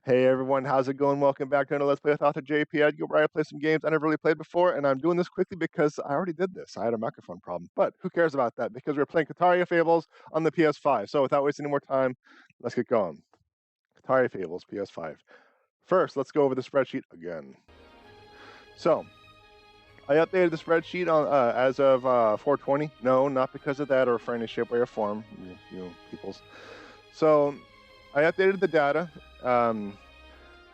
Hey everyone, how's it going? Welcome back to another Let's Play with author J.P.Edgar, where I play some games I never really played before, and I'm doing this quickly because I already did this. I had a microphone problem, but who cares about that? Because we're playing Kitaria Fables on the PS5. So without wasting any more time, let's get going. Kitaria Fables, PS5. First, let's go over the spreadsheet again. So, I updated the spreadsheet on as of 420. No, not because of that or for any shape, way, or form, you peoples. So, I updated the data.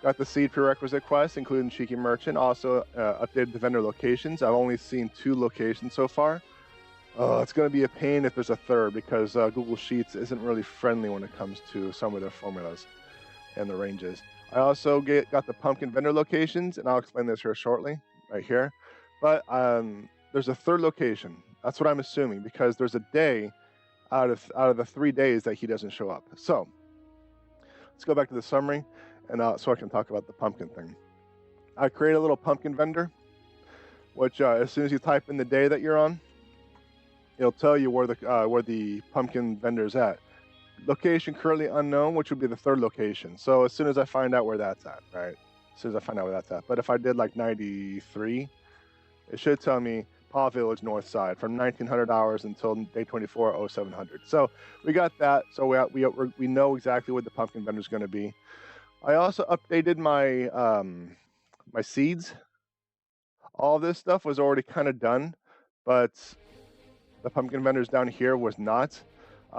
Got the seed prerequisite quest, including Cheeky Merchant. Also updated the vendor locations. I've only seen 2 locations so far. It's going to be a pain if there's a third because Google Sheets isn't really friendly when it comes to some of their formulas and the ranges. I also got the pumpkin vendor locations, and I'll explain this here shortly, right here. But there's a third location. That's what I'm assuming because there's a day out of the 3 days that he doesn't show up. So let's go back to the summary, and so I can talk about the pumpkin thing. I create a little pumpkin vendor, which as soon as you type in the day that you're on, it'll tell you where the pumpkin vendor is at. Location currently unknown, which would be the third location. So as soon as I find out where that's at, right? As soon as I find out where that's at. But if I did like 93, it should tell me Paw Village North Side from 1900 hours until day 24, 0700. So we got that. So we know exactly what the pumpkin vendor is going to be. I also updated my my seeds. All this stuff was already kind of done, but the pumpkin vendors down here was not.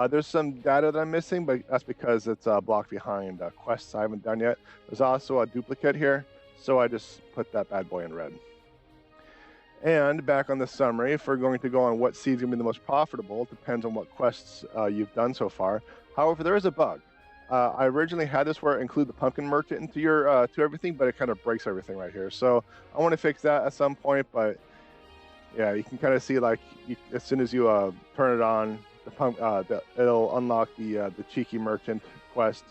There's some data that I'm missing, but that's because it's blocked behind quests I haven't done yet. There's also a duplicate here, so I just put that bad boy in red. And back on the summary, if we're going to go on what seed's going to be the most profitable, it depends on what quests you've done so far. However, there is a bug. I originally had this where it include the pumpkin merchant into your to everything, but it kind of breaks everything right here. So I want to fix that at some point, but yeah, you can kind of see like as soon as you turn it on, it'll unlock the cheeky merchant quest,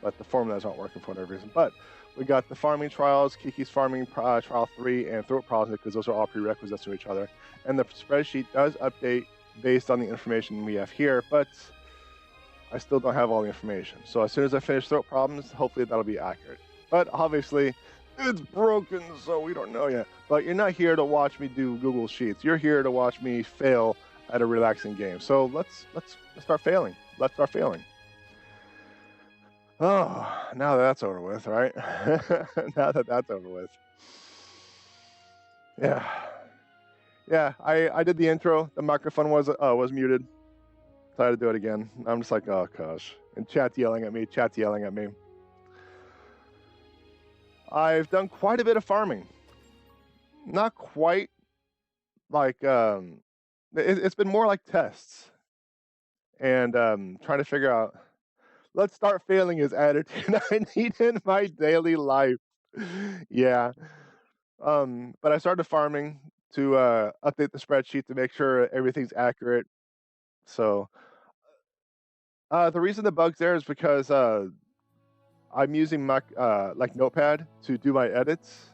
but the formulas aren't working for whatever reason. But we got the farming trials, Kiki's farming trial 3, and throat trials because those are all prerequisites to each other. And the spreadsheet does update based on the information we have here, but I still don't have all the information. So as soon as I finish throat problems, hopefully that'll be accurate. But obviously, it's broken, so we don't know yet. But you're not here to watch me do Google Sheets. You're here to watch me fail at a relaxing game. So let's start failing. Let's start failing. Oh, now that that's over with, right? Now that that's over with. Yeah. I did the intro. The microphone was muted. So I had to do it again. I'm just like, oh gosh. And chat's yelling at me. I've done quite a bit of farming. Not quite like it's been more like tests and trying to figure out. Let's start failing is attitude I need in my daily life. Yeah. But I started farming to update the spreadsheet to make sure everything's accurate. So the reason the bug's there is because I'm using my like Notepad to do my edits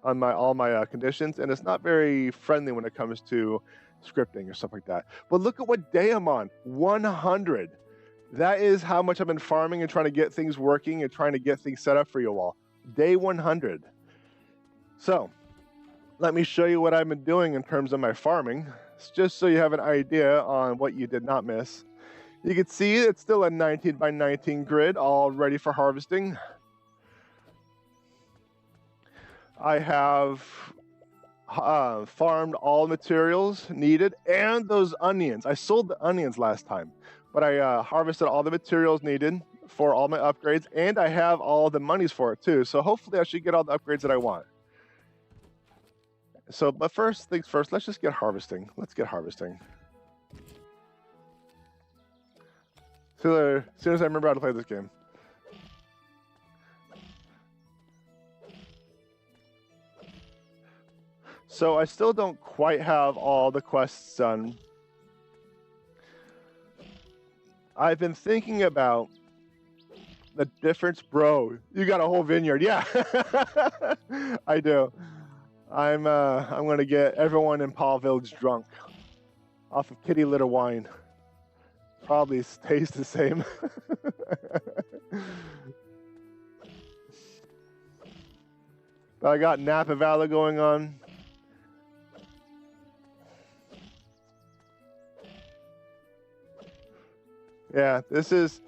on all my conditions, and it's not very friendly when it comes to scripting or stuff like that. But look at what day I'm on, 100. That is how much I've been farming and trying to get things working and trying to get things set up for you all. Day 100. So let me show you what I've been doing in terms of my farming, just so you have an idea on what you did not miss. You can see it's still a 19 by 19 grid, all ready for harvesting. I have farmed all materials needed and those onions. I sold the onions last time, but I harvested all the materials needed for all my upgrades, and I have all the monies for it too. So hopefully I should get all the upgrades that I want. So, but first things first, let's just get harvesting. Let's get harvesting. So as soon as I remember how to play this game. So I still don't quite have all the quests done. I've been thinking about the difference, bro. You got a whole vineyard, yeah. I do. I'm gonna get everyone in Paw Village drunk off of kitty litter wine. Probably stays the same. But I got Napa Valley going on. Yeah, this is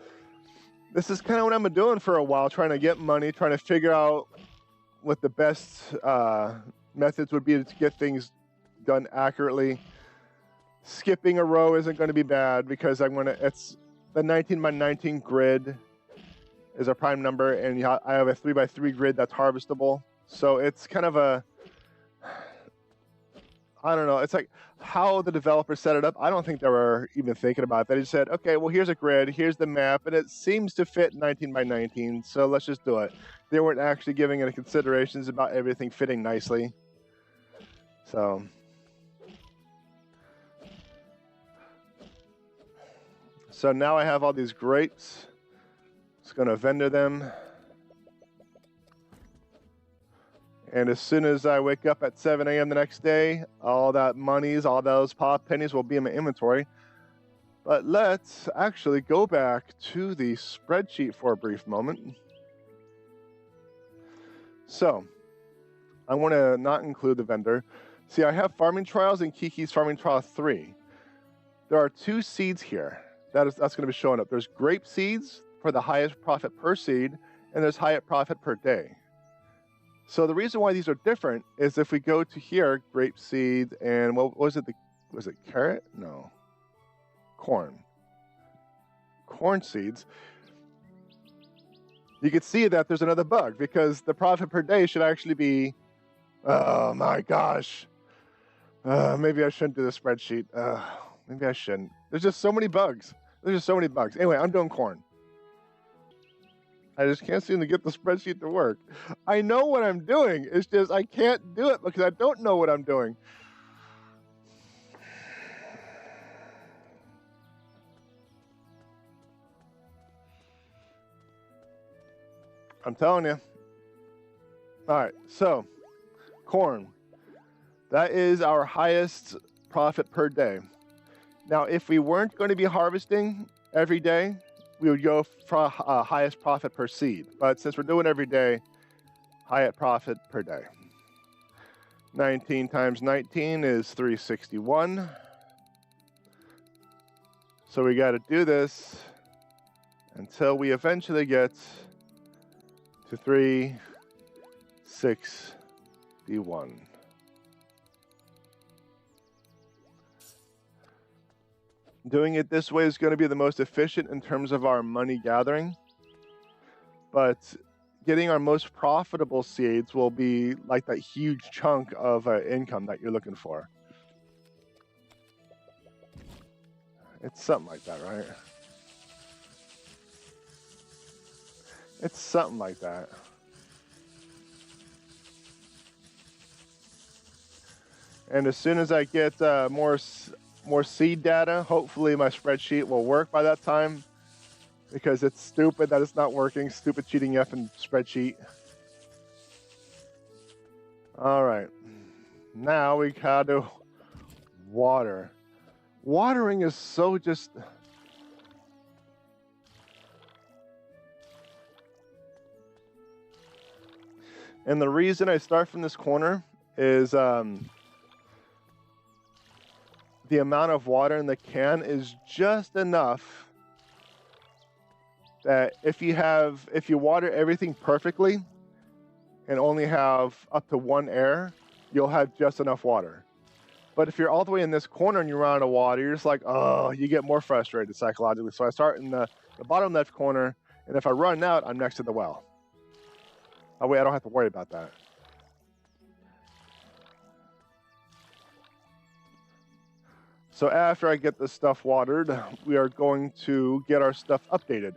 kind of what I've been doing for a while, trying to get money, trying to figure out what the best methods would be to get things done accurately. Skipping a row isn't going to be bad because it's the 19 by 19 grid is a prime number, and I have a 3 by 3 grid that's harvestable. So it's kind of I don't know, it's like how the developer set it up. I don't think they were even thinking about that. They just said, okay, well, here's a grid, here's the map, and it seems to fit 19 by 19, so let's just do it. They weren't actually giving any considerations about everything fitting nicely. So now I have all these grapes. Just gonna vendor them. And as soon as I wake up at 7 a.m. the next day, all that monies, all those pop pennies will be in my inventory. But let's actually go back to the spreadsheet for a brief moment. So I want to not include the vendor. See, I have farming trials and Kiki's farming trial 3. There are 2 seeds here. That's going to be showing up. There's grape seeds for the highest profit per seed, and there's highest profit per day. So the reason why these are different is if we go to here, grape seeds, and what was it? Was it carrot? No. Corn. Corn seeds. You can see that there's another bug because the profit per day should actually be, oh my gosh. Maybe I shouldn't do the spreadsheet. Maybe I shouldn't. There's just so many bugs. Anyway, I'm doing corn. I just can't seem to get the spreadsheet to work. I know what I'm doing. It's just I can't do it because I don't know what I'm doing. I'm telling you. All right, so corn. That is our highest profit per day. Now, if we weren't going to be harvesting every day, we would go for highest profit per seed. But since we're doing every day, highest profit per day. 19 times 19 is 361. So we got to do this until we eventually get to 361. Doing it this way is going to be the most efficient in terms of our money gathering, but getting our most profitable seeds will be like that huge chunk of income that you're looking for. It's something like that, right? It's something like that. And as soon as I get more seed data, hopefully my spreadsheet will work by that time, because it's stupid that it's not working. Stupid cheating effing spreadsheet. All right, now we gotta water. Watering is so just... And the reason I start from this corner is the amount of water in the can is just enough that if you water everything perfectly and only have up to 1 air, you'll have just enough water. But if you're all the way in this corner and you run out of water, you're just like, oh, you get more frustrated psychologically. So I start in the bottom left corner, and if I run out, I'm next to the well. Oh wait, I don't have to worry about that. So after I get this stuff watered, we are going to get our stuff upgraded,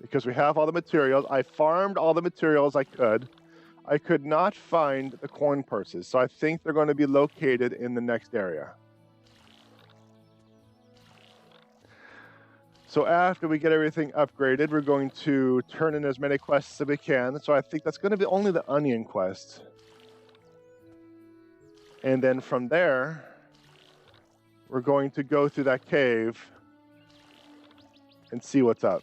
because we have all the materials. I farmed all the materials I could. I could not find the corn purses, so I think they're going to be located in the next area. So after we get everything upgraded, we're going to turn in as many quests as we can. So I think that's going to be only the onion quest. And then from there, we're going to go through that cave and see what's up.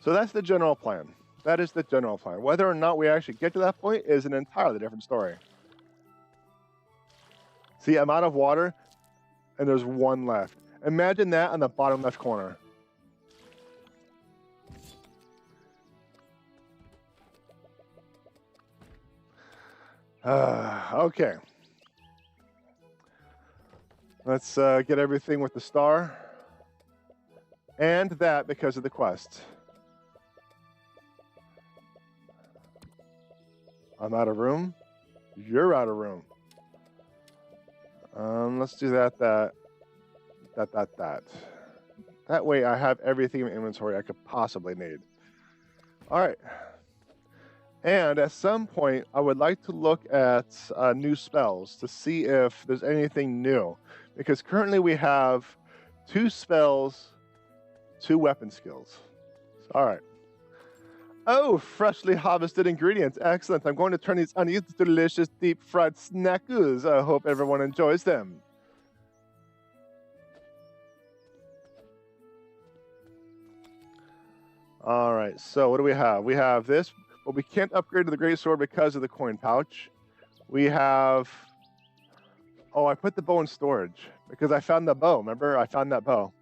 So that's the general plan. That is the general plan. Whether or not we actually get to that point is an entirely different story. See, I'm out of water, and there's one left. Imagine that on the bottom left corner. Okay. Let's get everything with the star. And that because of the quest. I'm out of room. You're out of room. Let's do that. That way I have everything in my inventory I could possibly need. All right. And at some point, I would like to look at new spells to see if there's anything new. Because currently we have 2 spells, 2 weapon skills. All right. Oh, freshly harvested ingredients. Excellent. I'm going to turn these onions into delicious deep fried snackers. I hope everyone enjoys them. All right. So what do we have? We have this, but we can't upgrade to the great sword because of the coin pouch. We have... Oh, I put the bow in storage because I found the bow. Remember? I found that bow.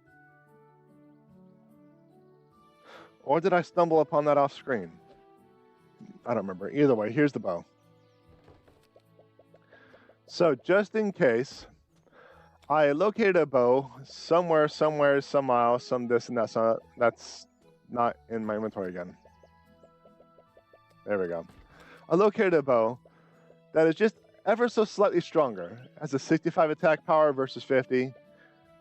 Or did I stumble upon that off screen? I don't remember. Either way, here's the bow. So just in case, I located a bow somewhere, somehow, some this and that. So that's not in my inventory again. There we go. I located a bow that is just ever so slightly stronger. It has a 65 attack power versus 50,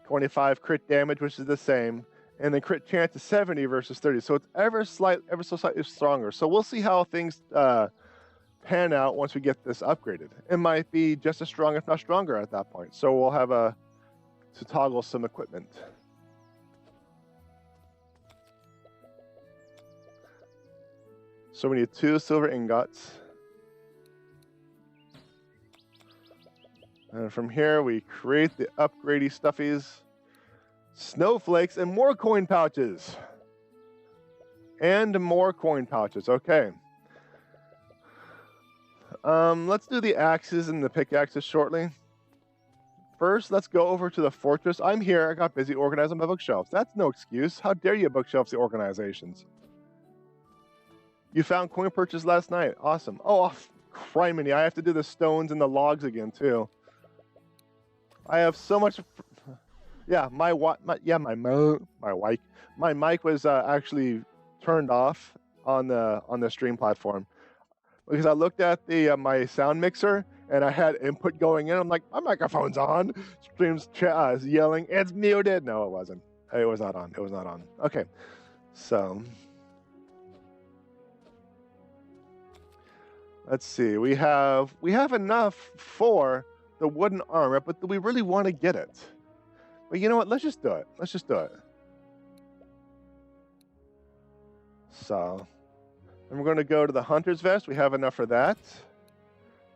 25 crit damage, which is the same, and then crit chance is 70 versus 30. So it's ever so slightly stronger. So we'll see how things pan out once we get this upgraded. It might be just as strong, if not stronger, at that point. So we'll have to toggle some equipment. So we need 2 silver ingots. And from here, we create the upgradey stuffies, snowflakes, and more coin pouches. And more coin pouches. Okay. Let's do the axes and the pickaxes shortly. First, let's go over to the fortress. I'm here. I got busy organizing my bookshelves. That's no excuse. How dare you bookshelves the organizations? You found coin purchase last night. Awesome. Oh, criminy. I have to do the stones and the logs again, too. I have so much... Yeah, my mic was actually turned off on the stream platform because I looked at the my sound mixer and I had input going in. I'm like, my microphone's on. Stream's yelling, it's muted. No, it wasn't. It was not on. It was not on. Okay, so let's see. We have enough for the wooden armor, but do we really want to get it? But you know what? Let's just do it. Let's just do it. So, and we're going to go to the hunter's vest. We have enough for that.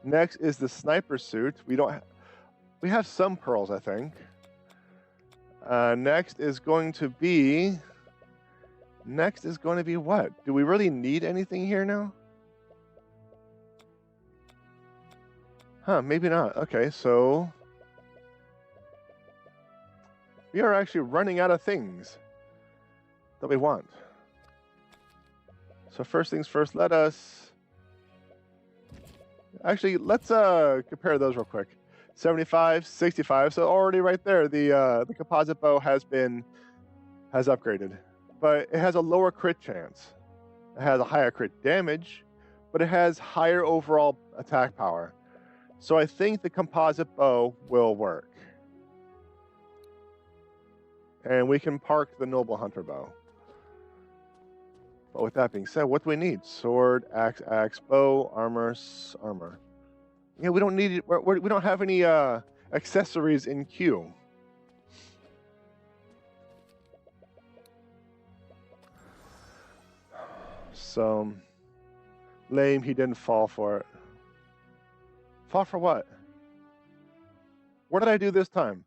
Next is the sniper suit. We have some pearls, I think. Next is going to be what? Do we really need anything here now? Huh, maybe not. Okay, so we are actually running out of things that we want. So first things first, let's compare those real quick. 75, 65. So already right there, the composite bow has upgraded, but it has a lower crit chance. It has a higher crit damage, but it has higher overall attack power. So I think the composite bow will work. And we can park the noble hunter bow. But with that being said, what do we need? Sword, axe, bow, armor. Yeah, we don't need it. We don't have any accessories in queue. So lame. He didn't fall for it. Fall for what? What did I do this time?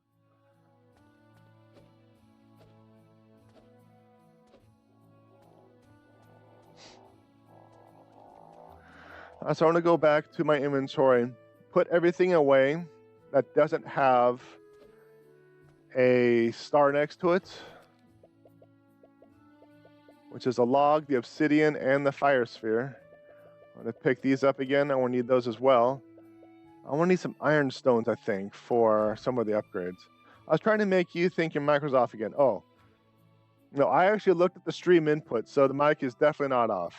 So I want to go back to my inventory, put everything away that doesn't have a star next to it, which is a log, the obsidian, and the fire sphere. I'm going to pick these up again. I will need those as well. I want to need some iron stones, I think, for some of the upgrades. I was trying to make you think your mic was off again. Oh. No, I actually looked at the stream input, so the mic is definitely not off.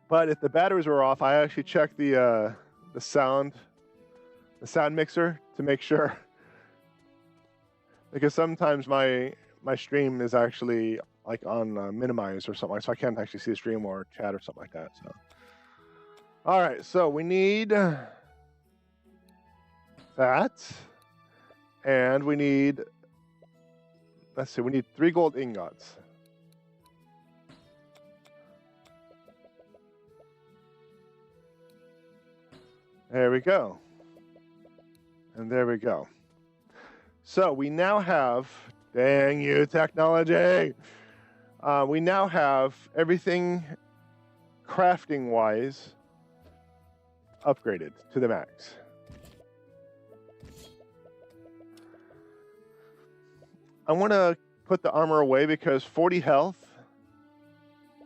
But if the batteries were off, I actually checked the sound mixer to make sure. Because sometimes my stream is actually like on minimize or something, so I can't actually see the stream or chat or something like that. So, all right, so we need that, and we need. Let's see, we need 3 gold ingots. There we go. And there we go. So we now have, dang you, technology. We now have everything crafting-wise upgraded to the max. I want to put the armor away because 40 health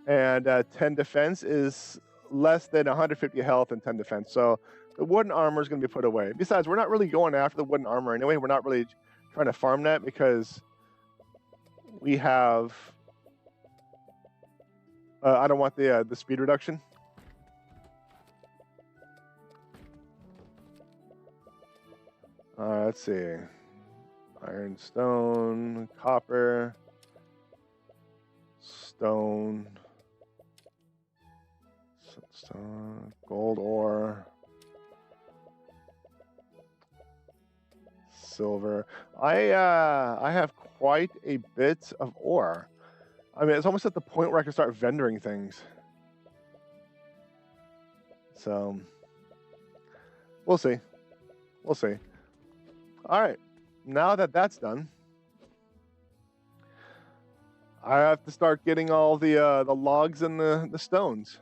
and 10 defense is less than 150 health and 10 defense. So the wooden armor is going to be put away. Besides, we're not really going after the wooden armor anyway. We're not really trying to farm that because we have... I don't want the speed reduction. Let's see. Iron, stone, copper, stone, gold ore, silver. I have quite a bit of ore. I mean, it's almost at the point where I can start vendoring things. So, we'll see. We'll see. All right. Now that that's done, I have to start getting all the logs and the stones.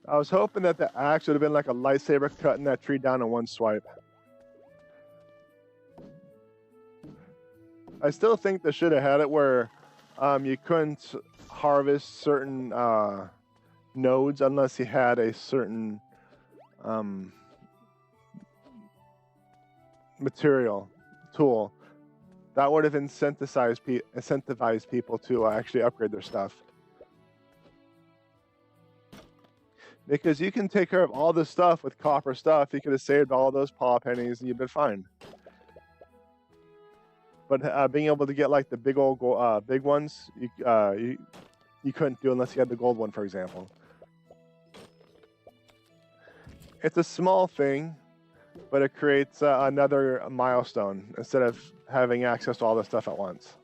I was hoping that the axe would have been like a lightsaber cutting that tree down in one swipe. I still think they should have had it where you couldn't harvest certain nodes unless you had a certain material tool. That would have incentivized people to actually upgrade their stuff. Because you can take care of all this stuff with copper stuff. You could have saved all those paw pennies and you've been fine. But being able to get like the big old big ones, you couldn't do unless you had the gold one, for example. It's a small thing, but it creates another milestone instead of having access to all this stuff at once.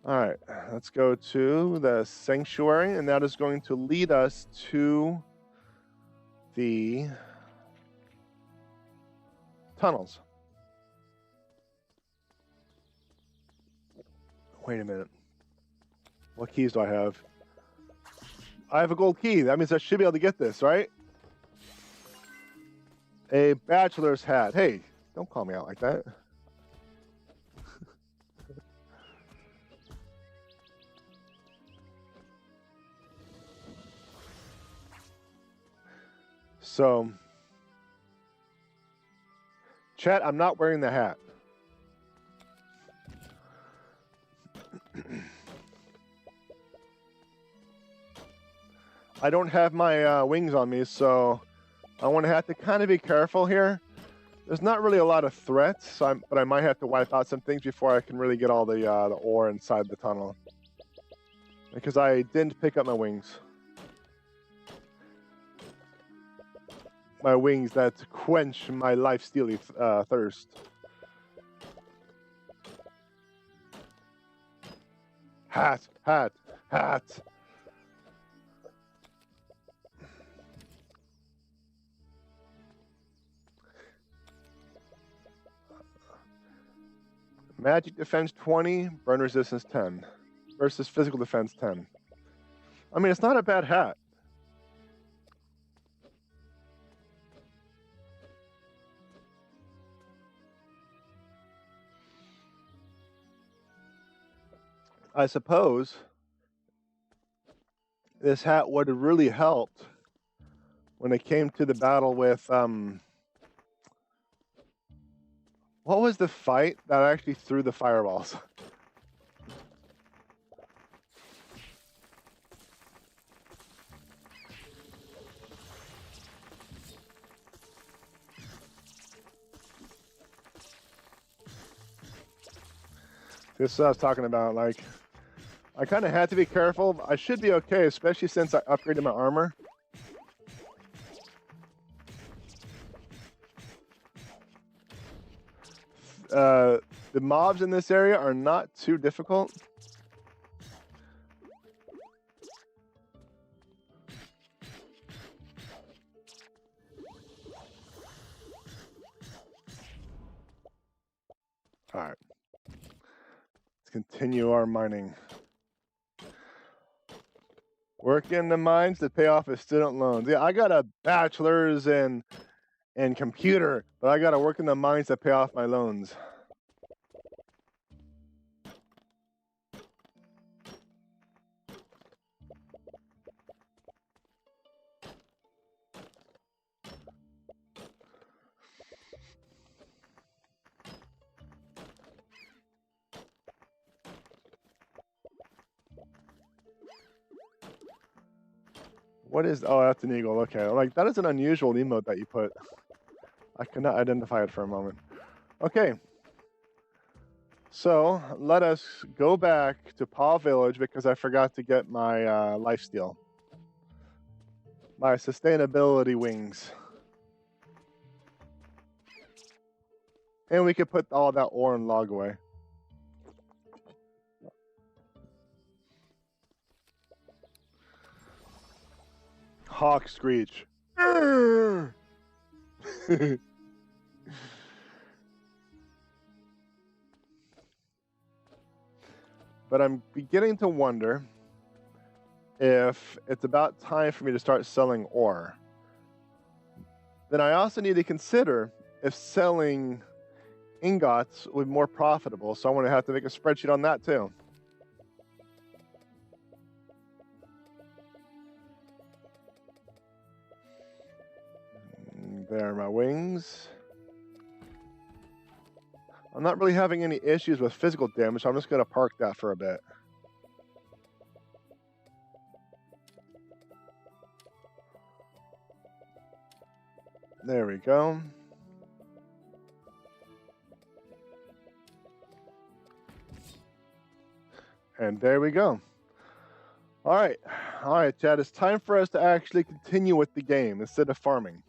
All right, let's go to the sanctuary, and that is going to lead us to the tunnels. Wait a minute. What keys do I have? I have a gold key. That means I should be able to get this, right? A bachelor's hat. Hey, don't call me out like that. So, chat, I'm not wearing the hat. I don't have my wings on me, so I want to have to kind of be careful here. There's not really a lot of threats, so but I might have to wipe out some things before I can really get all the ore inside the tunnel. Because I didn't pick up my wings. My wings that quench my life-stealing thirst. Hat, hat, hat. Magic defense 20, burn resistance 10, versus physical defense 10. I mean, it's not a bad hat. I suppose this hat would have really helped when it came to the battle with, what was the fight that actually threw the fireballs? This is what I was talking about, like, I kind of had to be careful. I should be okay, especially since I upgraded my armor. The mobs in this area are not too difficult. All right. Let's continue our mining. Work in the mines to pay off his student loans. Yeah, I got a bachelor's in computer, but I got to work in the mines to pay off my loans. What is, oh, that's an eagle. Okay, like that is an unusual emote that you put. I could not identify it for a moment. Okay. So let us go back to Paw Village because I forgot to get my lifesteal. My sustainability wings. And we could put all that ore and log away. Hawk screech. But I'm beginning to wonder if it's about time for me to start selling ore. Then I also need to consider if selling ingots would be more profitable, so I'm going to have to make a spreadsheet on that too. There are my wings. I'm not really having any issues with physical damage, so I'm just going to park that for a bit. There we go. And there we go. All right, Chad, it's time for us to actually continue with the game instead of farming.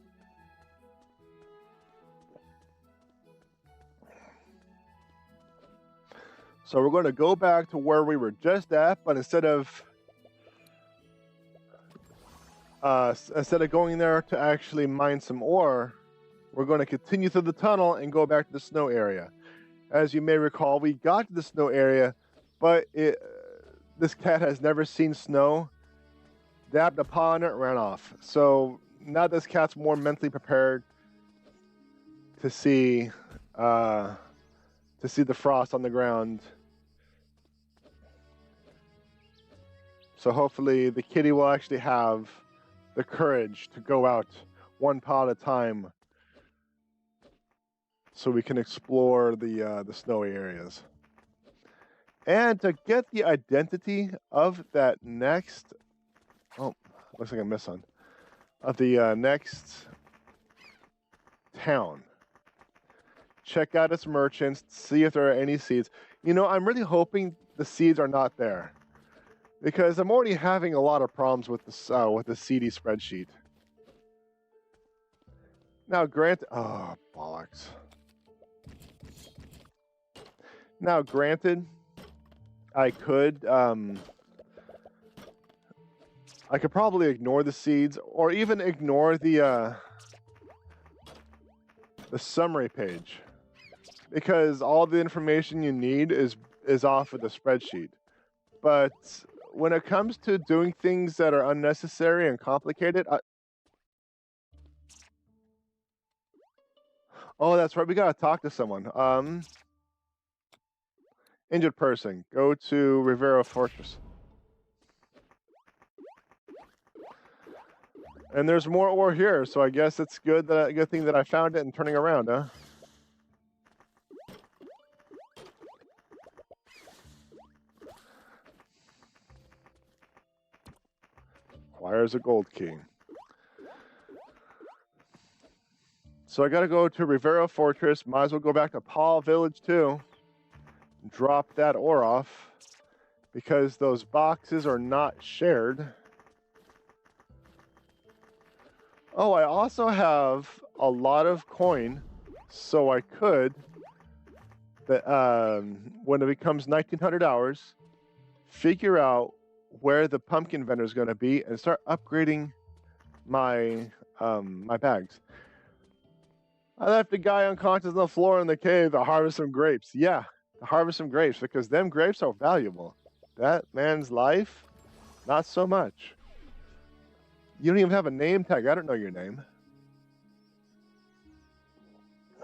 So we're going to go back to where we were just at, but instead of going there to actually mine some ore, we're going to continue through the tunnel and go back to the snow area. As you may recall, we got to the snow area, but this cat has never seen snow, dabbed upon it, ran off. So now this cat's more mentally prepared to see the frost on the ground. So hopefully the kitty will actually have the courage to go out one paw at a time so we can explore the snowy areas. And to get the identity of that next, oh, looks like I missed one, of the next town. Check out its merchants, see if there are any seeds. You know, I'm really hoping the seeds are not there, because I'm already having a lot of problems with the CD spreadsheet. Now, oh, bollocks. Now, granted, I could probably ignore the seeds, or even ignore the summary page. because all the information you need is off of the spreadsheet. But when it comes to doing things that are unnecessary and complicated, oh, that's right. We gotta talk to someone. Injured person. Go to Rivera Fortress. And there's more ore here, so I guess it's good thing that I found it and turning around, huh? Acquires a gold key. So I gotta go to Rivera Fortress. Might as well go back to Paul Village too. Drop that ore off because those boxes are not shared. Oh, I also have a lot of coin, so I could, when it becomes 1900 hours, figure out where the pumpkin vendor is going to be and start upgrading my my bags. I left a guy unconscious on the floor in the cave to harvest some grapes. Yeah, to harvest some grapes because them grapes are valuable. That man's life, not so much. You don't even have a name tag. I don't know your name.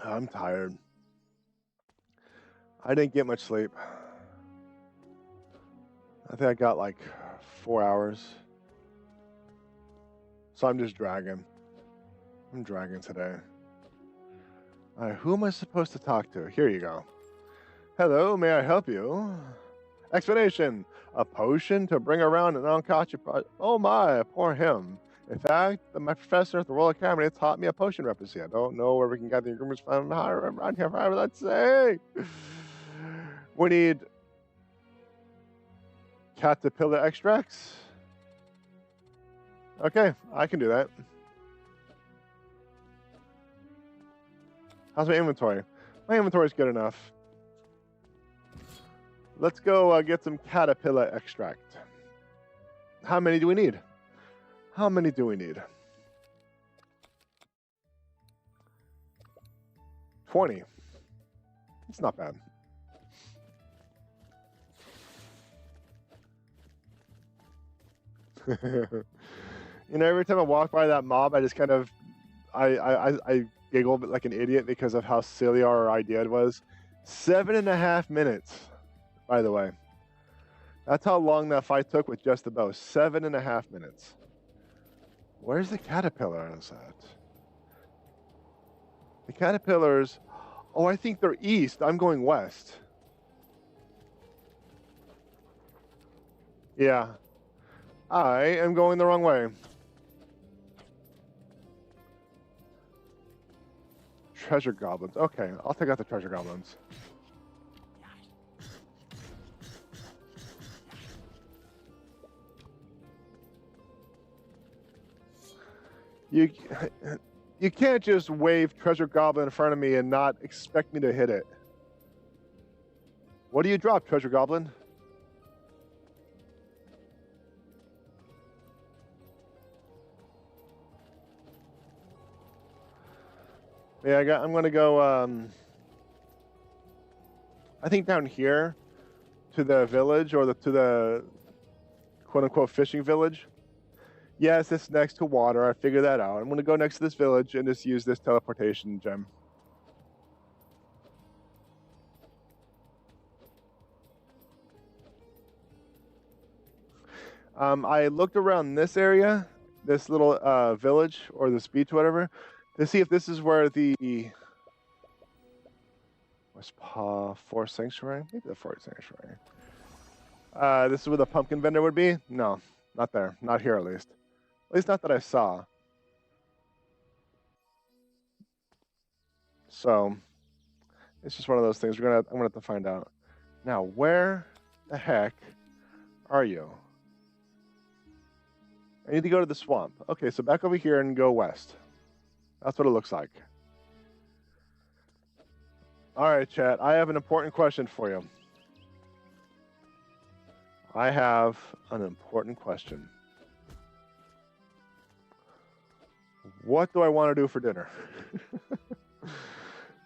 I'm tired. I didn't get much sleep. I think I got like 4 hours. So I'm just dragging. I'm dragging today. All right, who am I supposed to talk to? Here you go. Hello, may I help you? Explanation. A potion to bring around an unconscious project. Oh my, poor him. In fact, my professor at the Royal Academy taught me a potion recipe. I don't know where we can get the ingredients from around here. Let's say we need caterpillar extracts. Okay, I can do that. How's my inventory? My inventory is good enough. Let's go get some caterpillar extract. How many do we need? How many do we need? 20. It's not bad. You know, every time I walk by that mob, I just kind of, I giggle like an idiot because of how silly our idea was. 7.5 minutes, by the way. That's how long that fight took with just the bow. 7.5 minutes. Where's the caterpillar is at? The caterpillars, oh, I think they're east. I'm going west. Yeah. I am going the wrong way. Treasure goblins. Okay, I'll take out the treasure goblins. You can't just wave treasure goblin in front of me and not expect me to hit it. What do you drop, treasure goblin? Yeah, I'm gonna go. I think down here to the village or to the quote unquote fishing village. Yes, it's next to water. I figured that out. I'm going to go next to this village and just use this teleportation gem. I looked around this area, this little village or this beach, whatever, to see if this is where the Forest Sanctuary? Maybe the Forest Sanctuary. This is where the pumpkin vendor would be? No, not there. Not here, at least. At least not that I saw. So, it's just one of those things. I'm gonna have to find out. Now, where the heck are you? I need to go to the swamp. Okay, so back over here and go west. That's what it looks like. All right, chat. I have an important question for you. I have an important question. What do I want to do for dinner?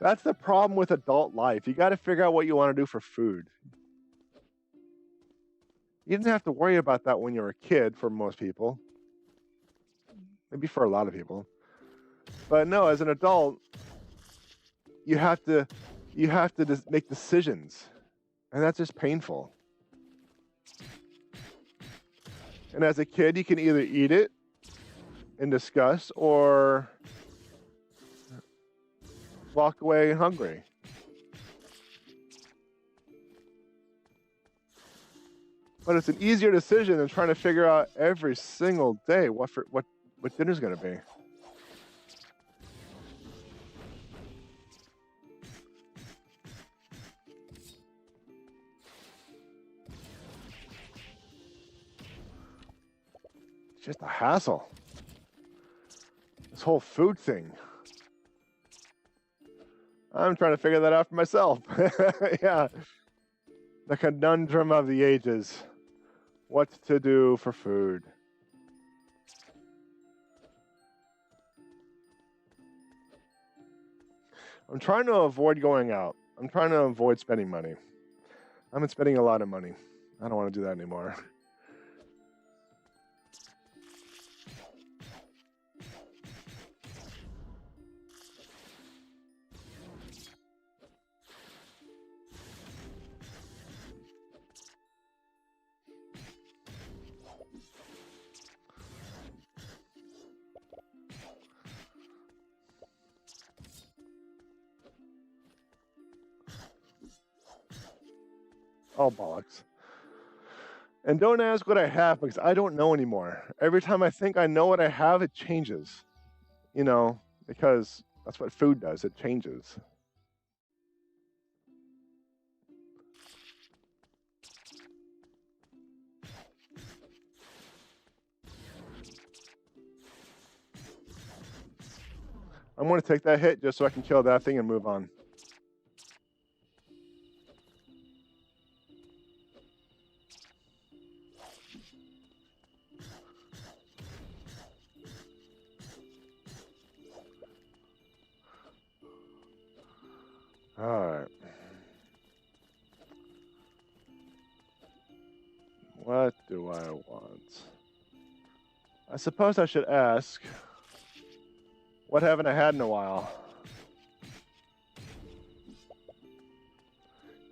That's the problem with adult life. You got to figure out what you want to do for food. You didn't have to worry about that when you were a kid for most people. Maybe for a lot of people. But no, as an adult, you have to make decisions. And that's just painful. And as a kid, you can either eat it in disgust or walk away hungry. But it's an easier decision than trying to figure out every single day what dinner's going to be. It's just a hassle. This whole food thing. I'm trying to figure that out for myself. Yeah. The conundrum of the ages. What to do for food. I'm trying to avoid going out. I'm trying to avoid spending money. I've been spending a lot of money. I don't want to do that anymore. Oh, bollocks. And don't ask what I have because I don't know anymore. Every time I think I know what I have, it changes. You know, because that's what food does. It changes. I'm going to take that hit just so I can kill that thing and move on. All right. What do I want? I suppose I should ask, what haven't I had in a while?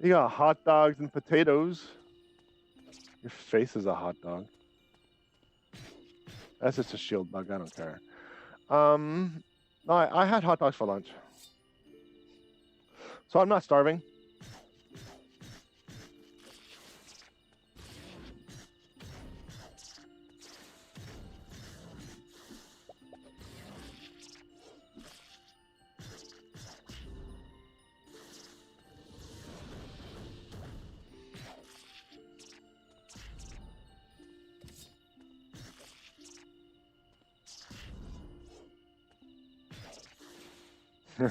You got hot dogs and potatoes. Your face is a hot dog. That's just a shield bug. I don't care. No, I had hot dogs for lunch. So I'm not starving.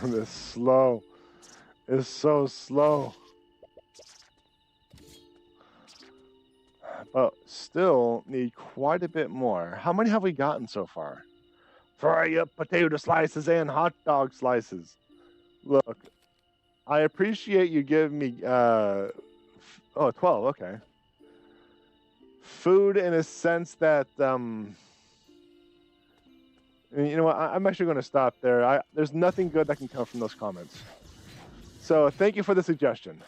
This slow is so slow. But still need quite a bit more. How many have we gotten so far? Fry up potato slices and hot dog slices. Look, I appreciate you giving me 12, okay. Food in a sense that you know what? I'm actually going to stop there. There's nothing good that can come from those comments. So thank you for the suggestion.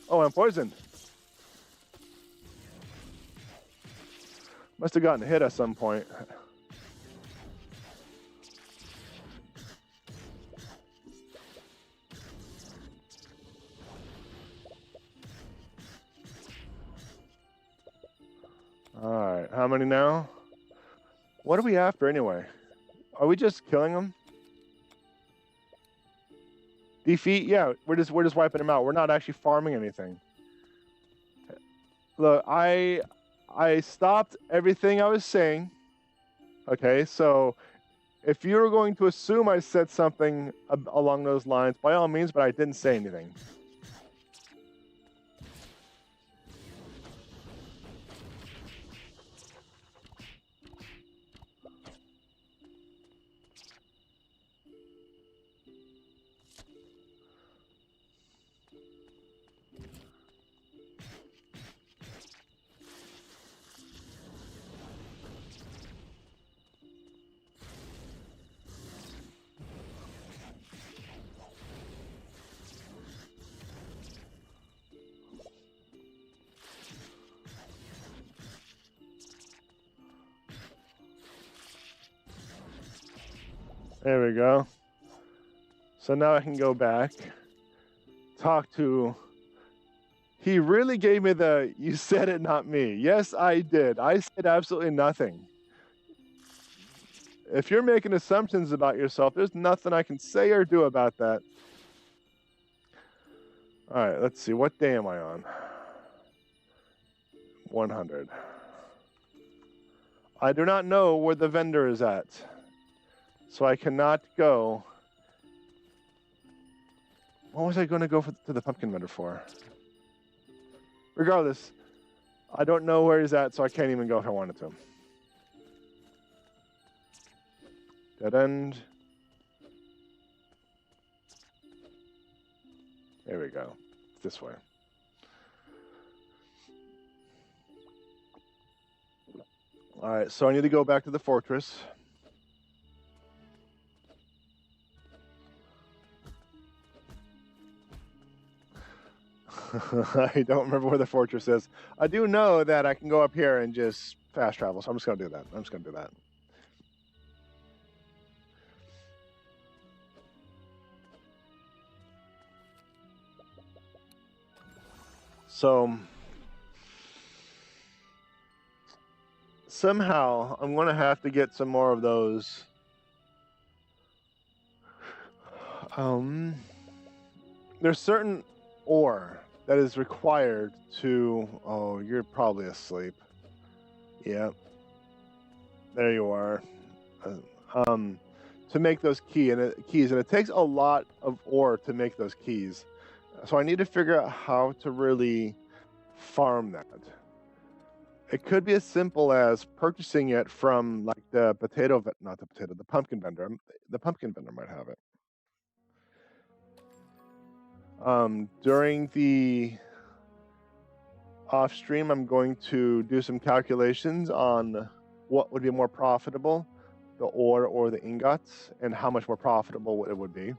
Oh, I'm poisoned. Must have gotten hit at some point. All right, how many now? What are we after anyway? Are we just killing them? Defeat? Yeah, we're just wiping them out. We're not actually farming anything. Look, I stopped everything I was saying. Okay, so if you were going to assume I said something along those lines, by all means, but I didn't say anything. There we go. So now I can go back, talk to... He really gave me the, you said it, not me. Yes, I did. I said absolutely nothing. If you're making assumptions about yourself, there's nothing I can say or do about that. All right, let's see. What day am I on? 100. I do not know where the vendor is at, so I cannot go. What was I going to go to the pumpkin vendor for? Regardless, I don't know where he's at, so I can't even go if I wanted to. Dead end. There we go. This way. All right, so I need to go back to the fortress. I don't remember where the fortress is. I do know that I can go up here and just fast travel, so I'm just going to do that. I'm just going to do that. So somehow I'm going to have to get some more of those. There's certain ore that is required to... Oh, you're probably asleep. Yep. There you are. To make those keys, and it takes a lot of ore to make those keys. So I need to figure out how to really farm that. It could be as simple as purchasing it from like the the pumpkin vendor. The pumpkin vendor might have it. During the off stream, I'm going to do some calculations on what would be more profitable, the ore or the ingots, and how much more profitable it would be.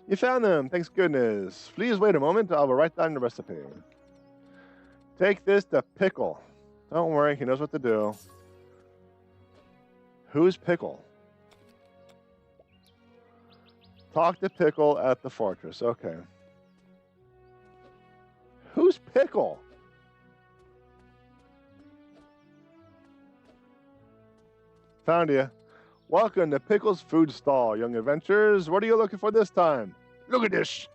You found them, thanks goodness. Please wait a moment, I will write down the recipe. Take this to Pickle. Don't worry, he knows what to do. Who's Pickle? Talk to Pickle at the fortress, okay. Who's Pickle? Found you. Welcome to Pickle's food stall, young adventurers. What are you looking for this time? Look at this.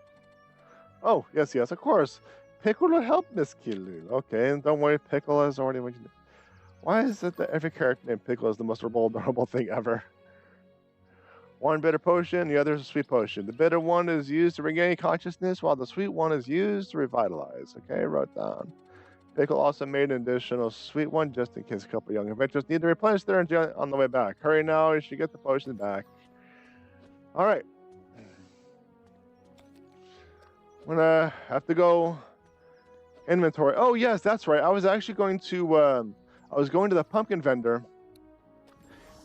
Oh, yes, of course. Pickle will help, Miss Kilu. Okay, and don't worry, Pickle has already mentioned it. Why is it that every character named Pickle is the most adorable thing ever? One bitter potion, the other is a sweet potion. The bitter one is used to regain consciousness, while the sweet one is used to revitalize. Okay, wrote down. Pickle also made an additional sweet one just in case a couple young adventurers need to replenish their energy on the way back. Hurry now, you should get the potion back. All right. I'm gonna have to go inventory. Oh yes, that's right. I was actually going to I was going to the pumpkin vendor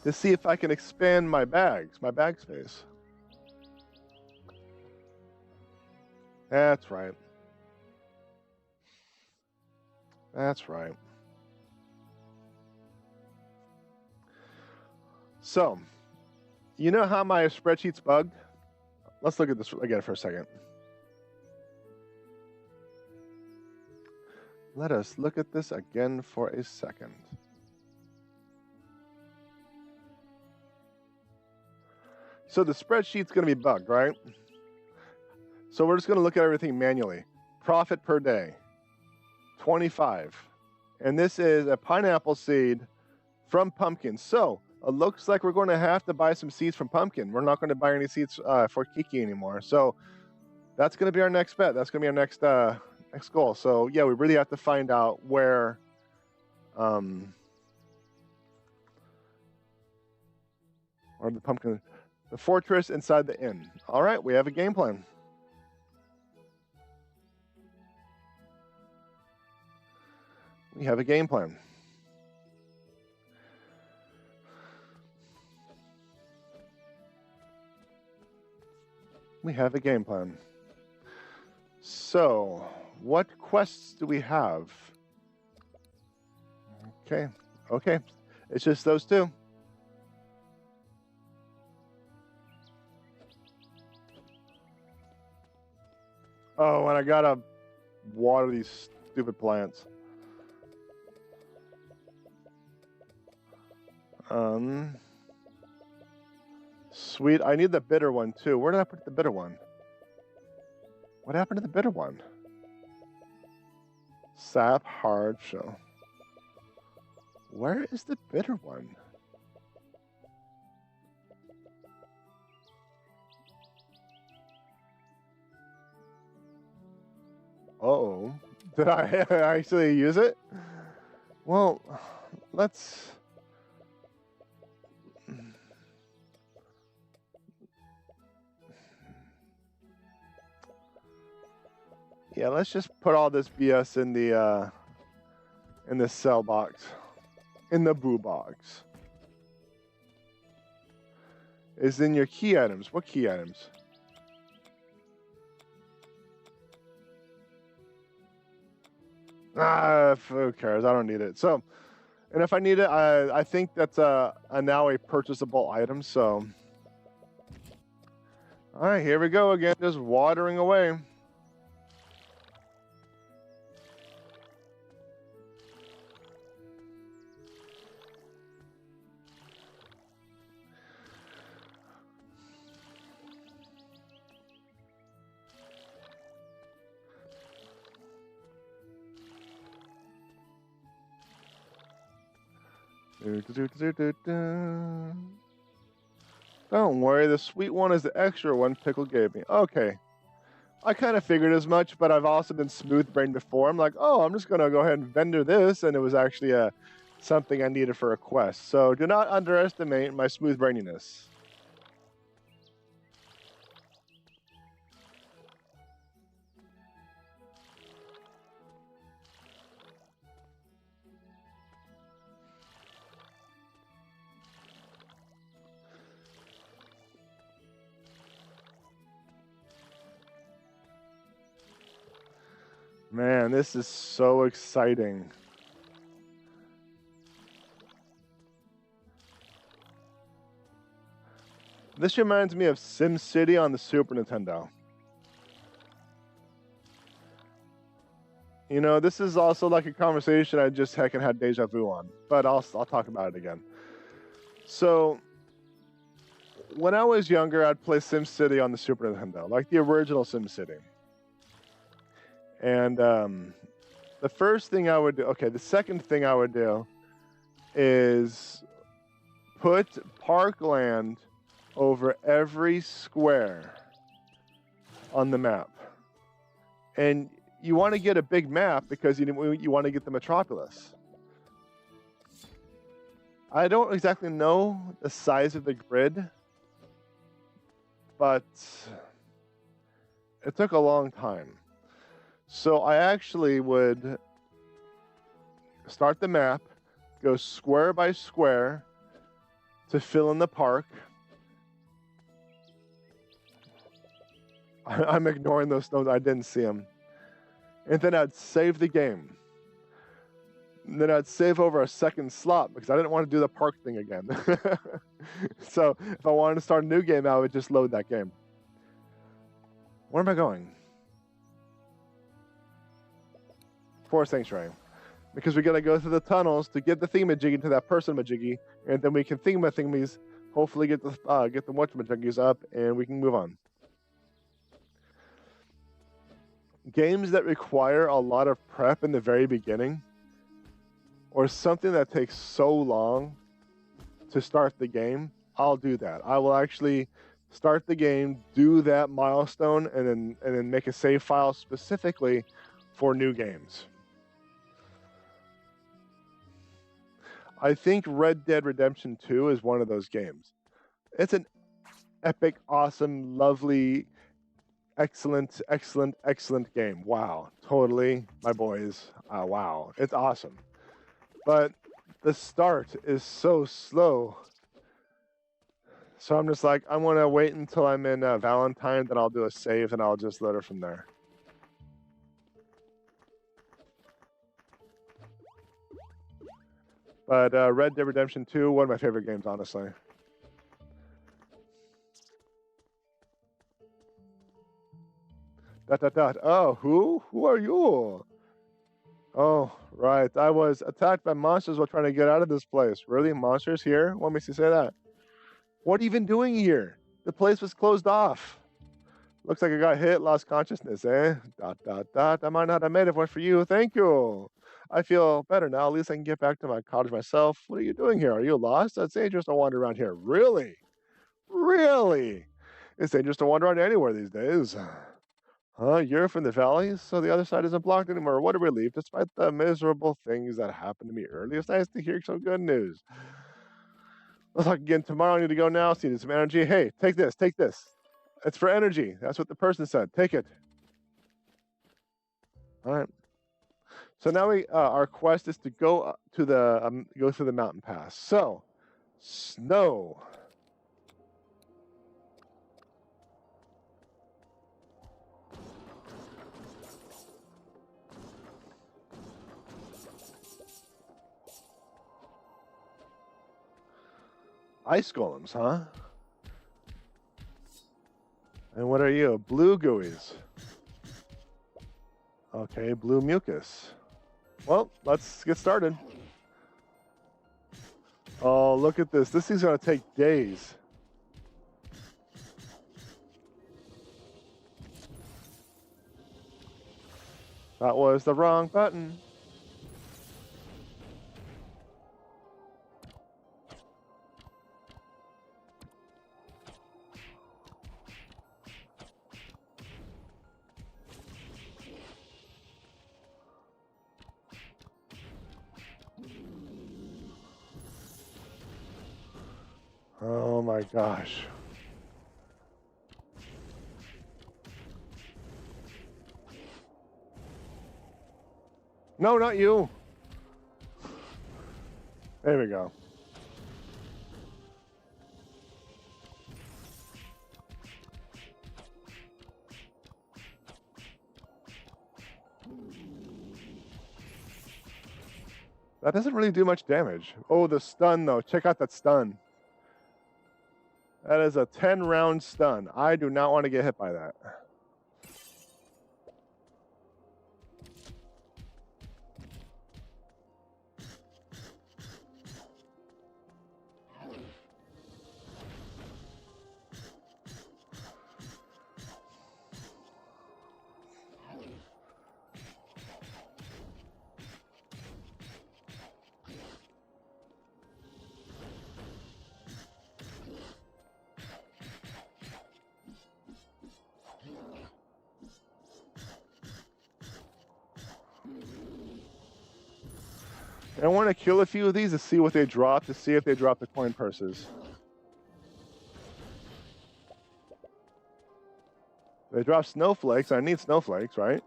to see if I can expand my bag space. That's right. That's right. So, you know how my spreadsheet's bugged? Let's look at this again for a second. Let us look at this again for a second. So the spreadsheet's going to be bugged, right? So we're just going to look at everything manually. Profit per day, 25. And this is a pineapple seed from pumpkin. So it looks like we're going to have to buy some seeds from pumpkin. We're not going to buy any seeds for Kiki anymore. So that's going to be our next bet. That's going to be our next goal. So yeah, we really have to find out where or the pumpkin, the fortress inside the inn. All right, we have a game plan. We have a game plan. We have a game plan. So, what quests do we have? Okay. It's just those two. Oh, and I gotta water these stupid plants. Sweet. I need the bitter one too. Where did I put the bitter one? What happened to the bitter one? Sap hard shell. Where is the bitter one? Uh-oh. Did I actually use it? Well, let's... Yeah, let's just put all this BS in the cell box. In the boo box. Is in your key items. What key items? Who cares? I don't need it. So, and if I need it, I think that's now a purchasable item. So, all right, here we go again, just watering away. Don't worry, the sweet one is the extra one Pickle gave me. Okay. I kind of figured as much, but I've also been smooth-brained before. I'm like, oh, I'm just going to go ahead and vendor this, and it was actually something I needed for a quest. So do not underestimate my smooth-braininess. Man, this is so exciting. This reminds me of SimCity on the Super Nintendo. You know, this is also like a conversation I just heckin' had deja vu on, but I'll talk about it again. So, when I was younger, I'd play SimCity on the Super Nintendo, like the original SimCity. And the first thing I would do, okay, the second thing I would do is put parkland over every square on the map. And you want to get a big map because you want to get the metropolis. I don't exactly know the size of the grid, but it took a long time. So I actually would start the map, go square by square to fill in the park. I'm ignoring those stones. I didn't see them. And then I'd save the game. And then I'd save over a second slot because I didn't want to do the park thing again. So if I wanted to start a new game, I would just load that game. Where am I going? Forest Sanctuary. Because we gotta go through the tunnels to get the thingamajiggy to that person majiggy, and then we can thingamies, hopefully get the whatchamajiggies up, and we can move on. Games that require a lot of prep in the very beginning, or something that takes so long to start the game, I'll do that. I will actually start the game, do that milestone, and then make a save file specifically for new games. I think Red Dead Redemption 2 is one of those games. It's an epic, awesome, lovely, excellent, excellent, excellent game. Wow. Totally, my boys. Wow. It's awesome. But the start is so slow. So I'm just like, I'm going to wait until I'm in Valentine, then I'll do a save, and I'll just load it from there. But Red Dead Redemption 2, one of my favorite games, honestly. Oh, who? Who are you? Oh, right. I was attacked by monsters while trying to get out of this place. Really? Monsters here? What makes you say that? What are you even doing here? The place was closed off. Looks like I got hit, lost consciousness, eh? I might not have made it for you. Thank you. I feel better now. At least I can get back to my cottage myself. What are you doing here? Are you lost? It's dangerous to wander around here. Really? Really? It's dangerous to wander around anywhere these days. Huh? You're from the valleys, so the other side isn't blocked anymore. What a relief, despite the miserable things that happened to me earlier. It's nice to hear some good news. Let's talk again tomorrow. I need to go now. So you need some energy. Hey, take this. Take this. It's for energy. That's what the person said. Take it. All right. So now our quest is to go to the go through the mountain pass. So, snow. Ice golems, huh? And what are you? Blue gooeys. Okay, blue mucus. Well, let's get started. Oh, look at this. This thing's going to take days. That was the wrong button. Oh my gosh. No, not you. There we go. That doesn't really do much damage. Oh, the stun though. Check out that stun. That is a 10-round stun. I do not want to get hit by that. And I want to kill a few of these to see what they drop, to see if they drop the coin purses. They drop snowflakes. I need snowflakes, right?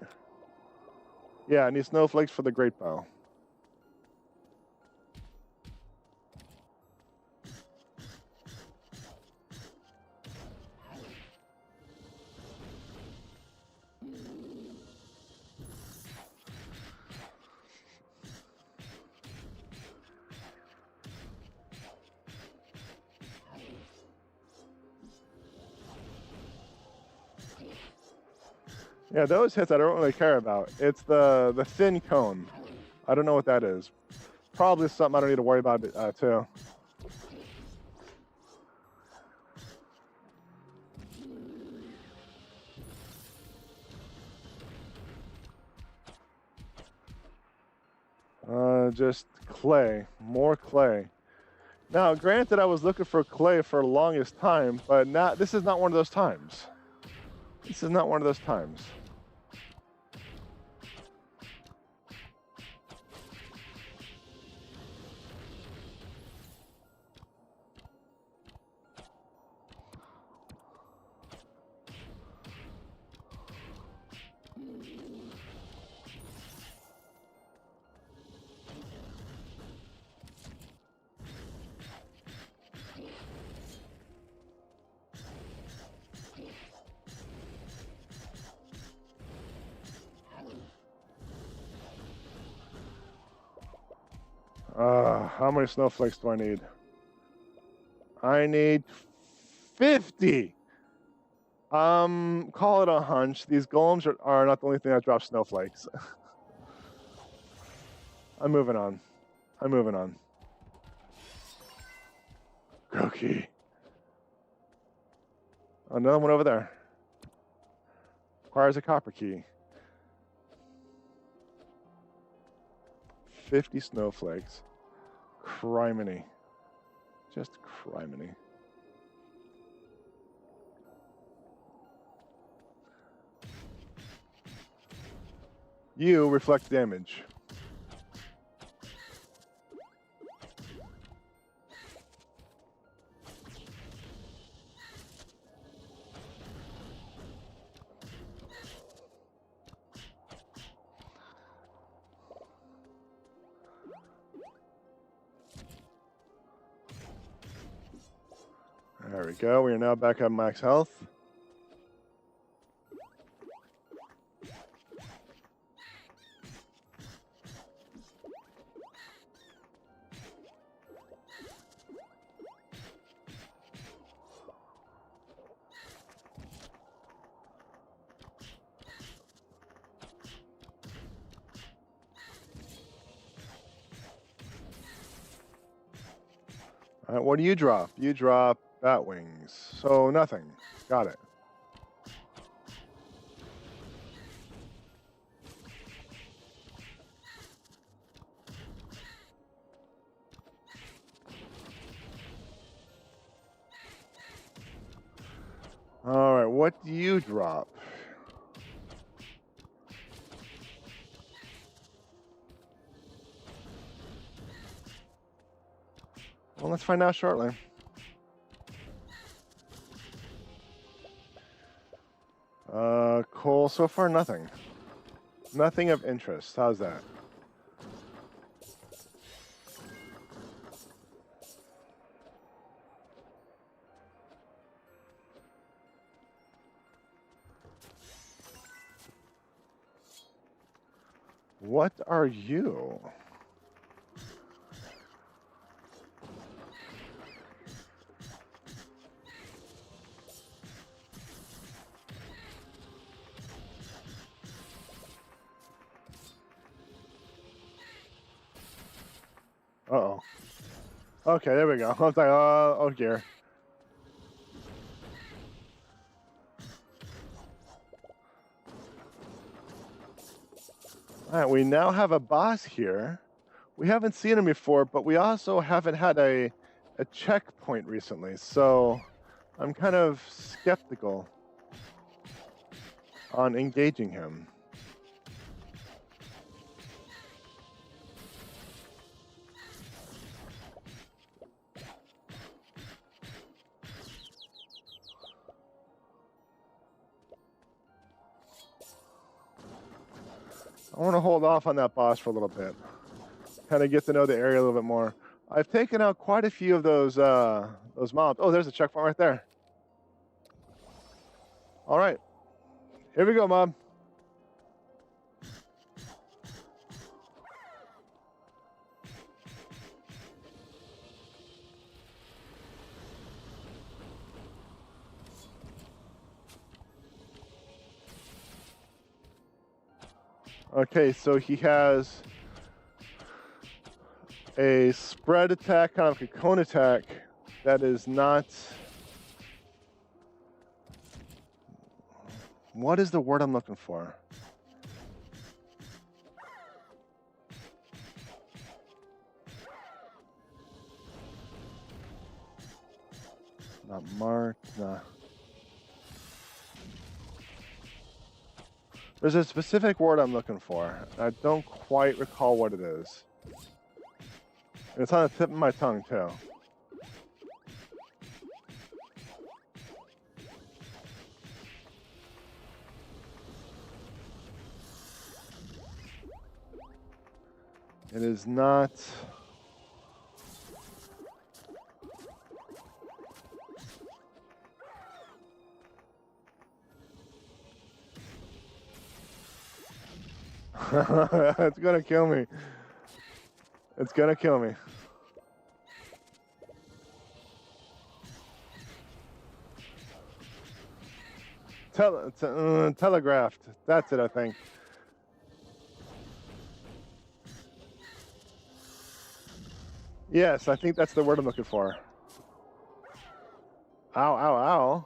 Yeah, I need snowflakes for the great bow. Yeah, those hits I don't really care about. It's the thin cone. I don't know what that is. Probably something I don't need to worry about too. Just clay. More clay. Now, granted, I was looking for clay for the longest time, but now this is not one of those times. This is not one of those times. How many snowflakes do I need? I need 50. Call it a hunch. These golems are not the only thing that drops snowflakes. I'm moving on. I'm moving on. Cookie. Another one over there. Requires a copper key. 50 snowflakes. Criminy. Just criminy. You reflect damage. There we go. We are now back at max health. All right, what do you drop? You drop bat wings. So nothing. Got it. All right, what do you drop? Well, let's find out shortly. Coal, so far nothing. Nothing of interest. How's that? What are you? Uh-oh. Okay, there we go. I was like, oh dear. All right, we now have a boss here. We haven't seen him before, but we also haven't had a checkpoint recently, so I'm kind of skeptical on engaging him. I want to hold off on that boss for a little bit. Kind of get to know the area a little bit more. I've taken out quite a few of those mobs. Oh, there's a checkpoint right there. All right. Here we go, Mom. Okay, so he has a spread attack, kind of a cone attack that is not... What is the word I'm looking for? Not marked, nah. There's a specific word I'm looking for. I don't quite recall what it is. And it's on the tip of my tongue, too. It is not... It's gonna kill me. It's gonna kill me. Telegraphed. That's it, I think. Yes, I think that's the word I'm looking for. Ow, ow, ow.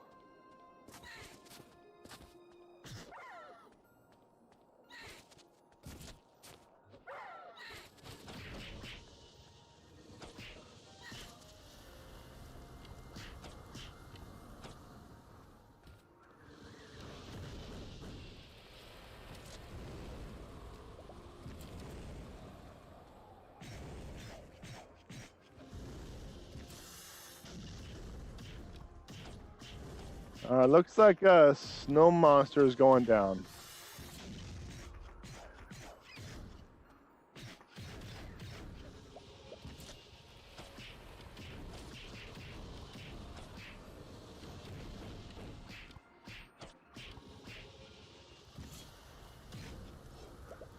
Looks like Snowmonster is going down.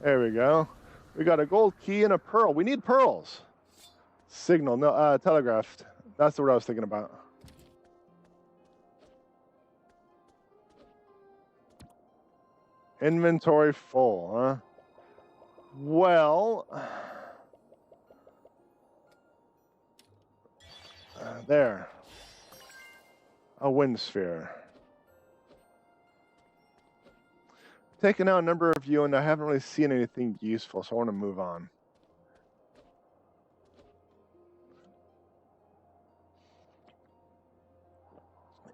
There we go. We got a gold key and a pearl. We need pearls. Signal, no, telegraphed. That's the word I was thinking about. Inventory full, huh? Well, there. A wind sphere. Taken out a number of you, and I haven't really seen anything useful, so I want to move on.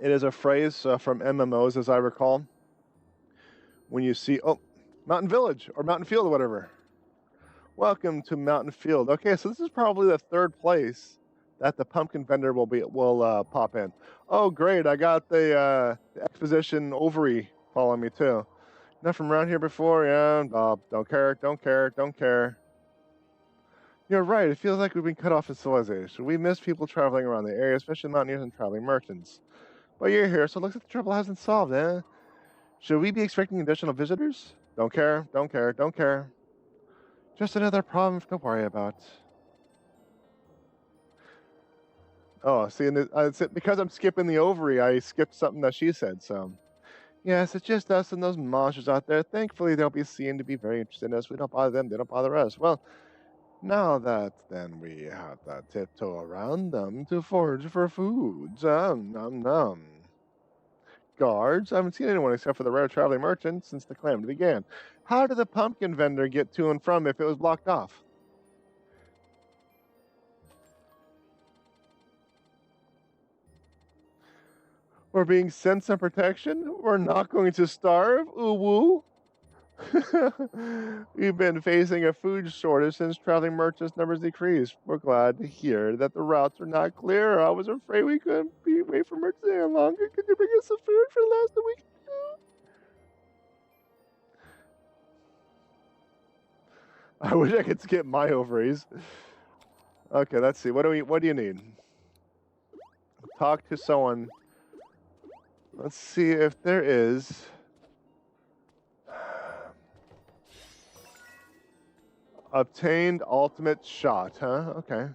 It is a phrase from MMOs, as I recall. When you see, oh, Mountain Village or Mountain Field or whatever. Welcome to Mountain Field. Okay, so this is probably the third place that the pumpkin vendor will pop in. Oh, great! I got the exposition ovary following me too. Not from around here before, yeah. Don't care, don't care, don't care. You're right. It feels like we've been cut off from civilization. We miss people traveling around the area, especially mountaineers and traveling merchants. But you're here, so it looks like the trouble hasn't solved, eh? Should we be expecting additional visitors? Don't care, don't care, don't care. Just another problem to worry about. Oh, see, because I'm skipping the ovary, I skipped something that she said, so. Yes, it's just us and those monsters out there. Thankfully, they'll be seen to be very interested in us. We don't bother them, they don't bother us. Well, now that then we have to tiptoe around them to forage for foods. Nom nom. Guards? I haven't seen anyone except for the rare traveling merchant since the calamity began. How did the pumpkin vendor get to and from if it was blocked off? We're being sent some protection? We're not going to starve? Ooh woo? We've been facing a food shortage since traveling merchants' numbers decreased. We're glad to hear that the routes are not clear. I was afraid we couldn't be away from merchants any longer. Could you bring us some food for the last week? I wish I could skip my ovaries. Okay, let's see. What do you need? Talk to someone. Let's see if there is. Obtained ultimate shot, huh? Okay.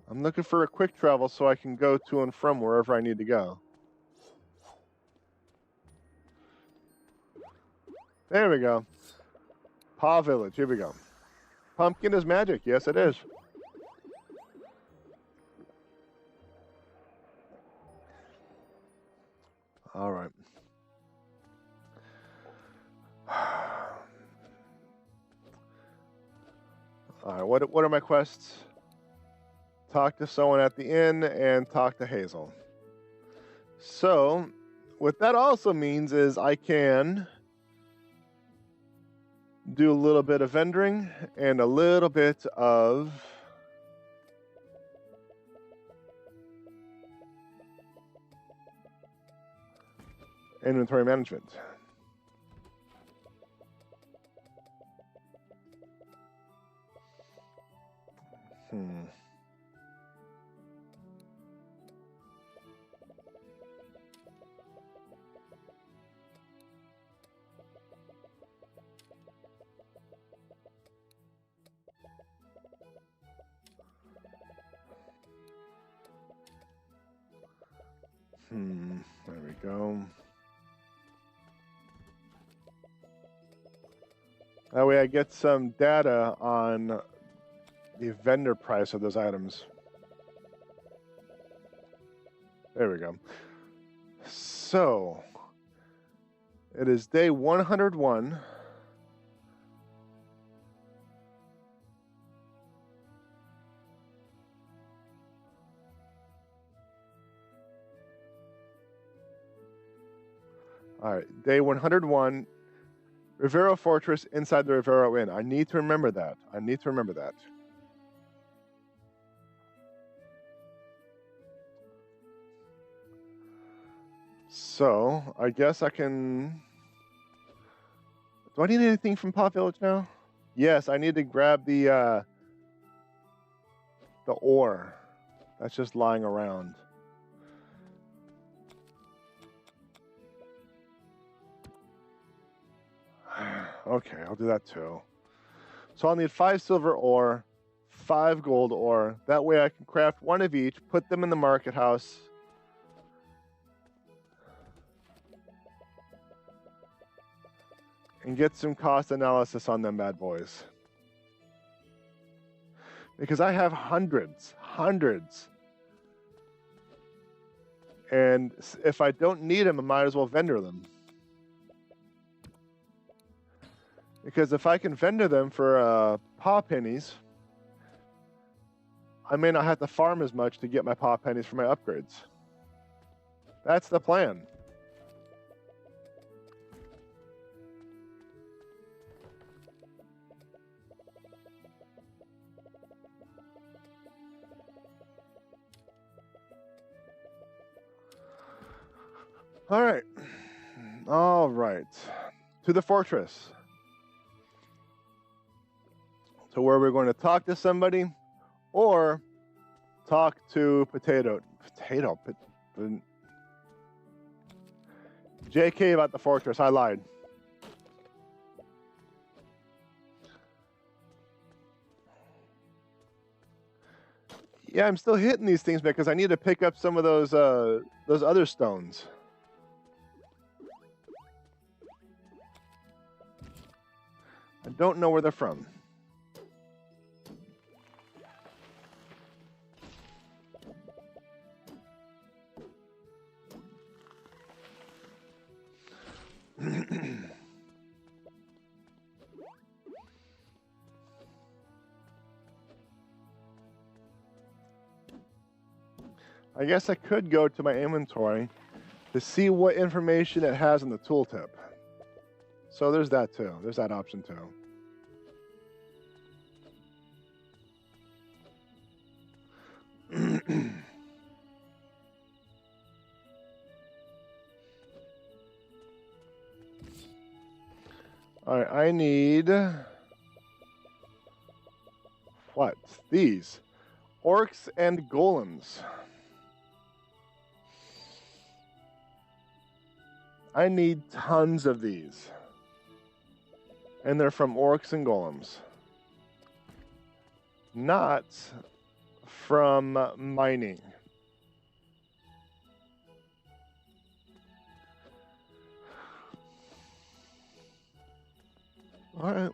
I'm looking for a quick travel so I can go to and from wherever I need to go. There we go. Paw Village, here we go. Pumpkin is magic, yes it is. All right. All right, what are my quests? Talk to someone at the inn and talk to Hazel. So, what that also means is I can do a little bit of vendoring and a little bit of inventory management. There we go. That way I get some data on the vendor price of those items. There we go. So, it is day 101. All right, day 101, Rivero Fortress inside the Rivero Inn. I need to remember that. I need to remember that. So, I guess I can... Do I need anything from Pop Village now? Yes, I need to grab the ore that's just lying around. Okay, I'll do that too. So I'll need 5 silver ore, 5 gold ore. That way I can craft 1 of each, put them in the market house. And get some cost analysis on them bad boys. Because I have hundreds. And if I don't need them, I might as well vendor them. Because if I can vendor them for paw pennies, I may not have to farm as much to get my paw pennies for my upgrades. That's the plan. All right. To the fortress. To where we're going to talk to somebody or talk to JK about the fortress. I lied. Yeah, I'm still hitting these things because I need to pick up some of those other stones. I don't know where they're from. I guess I could go to my inventory to see what information it has in the tooltip. So there's that too. There's that option too. All right, I need what? These orcs and golems. I need tons of these. And they're from orcs and golems. Not from mining. All right.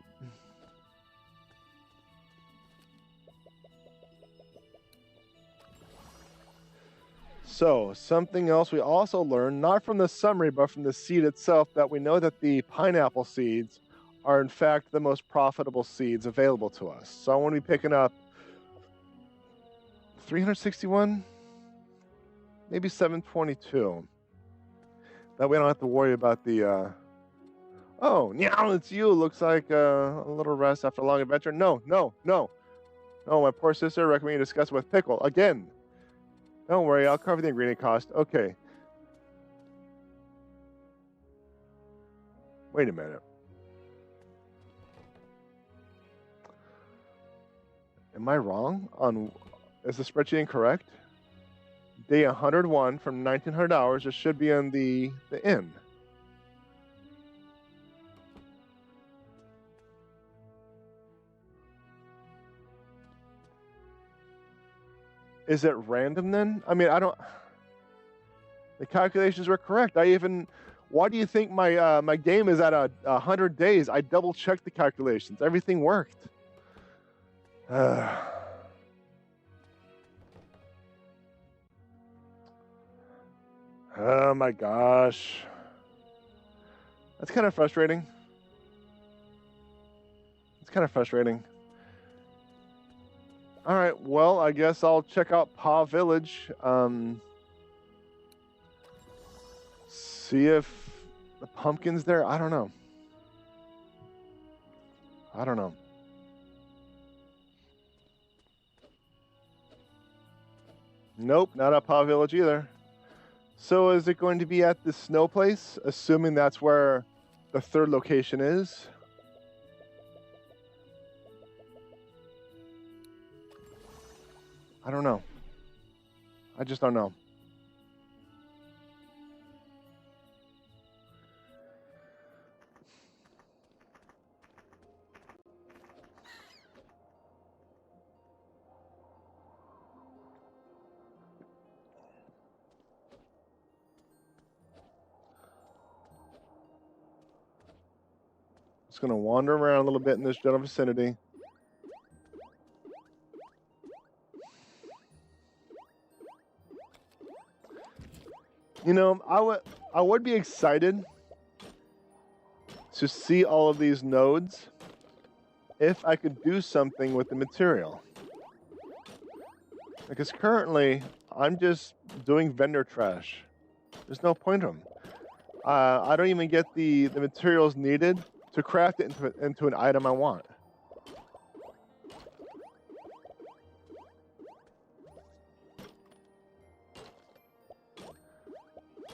So, something else we also learned, not from the summary, but from the seed itself, that we know that the pineapple seeds are in fact the most profitable seeds available to us. So I want to be picking up 361, maybe 722. That way I don't have to worry about the, oh, meow, it's you. Looks like a little rest after a long adventure. No, my poor sister recommended you discuss it with Pickle. Again. Don't worry, I'll cover the ingredient cost. Okay. Wait a minute. Am I wrong on, is the spreadsheet incorrect? Day 101 from 1900 hours, it should be in the inn. Is it random then? I mean, I don't... The calculations were correct. Why do you think my game is at 100 days? I double checked the calculations. Everything worked. Oh my gosh. That's kind of frustrating. It's kind of frustrating. All right, well, I guess I'll check out Paw Village. See if the pumpkin's there. I don't know. Nope, not at Paw Village either. So is it going to be at the snow place, assuming that's where the third location is? I don't know. I just don't know. Just going to wander around a little bit in this general vicinity. You know, I would be excited to see all of these nodes if I could do something with the material. Because currently, I'm just doing vendor trash. There's no point in them. I don't even get the materials needed to craft it into an item I want.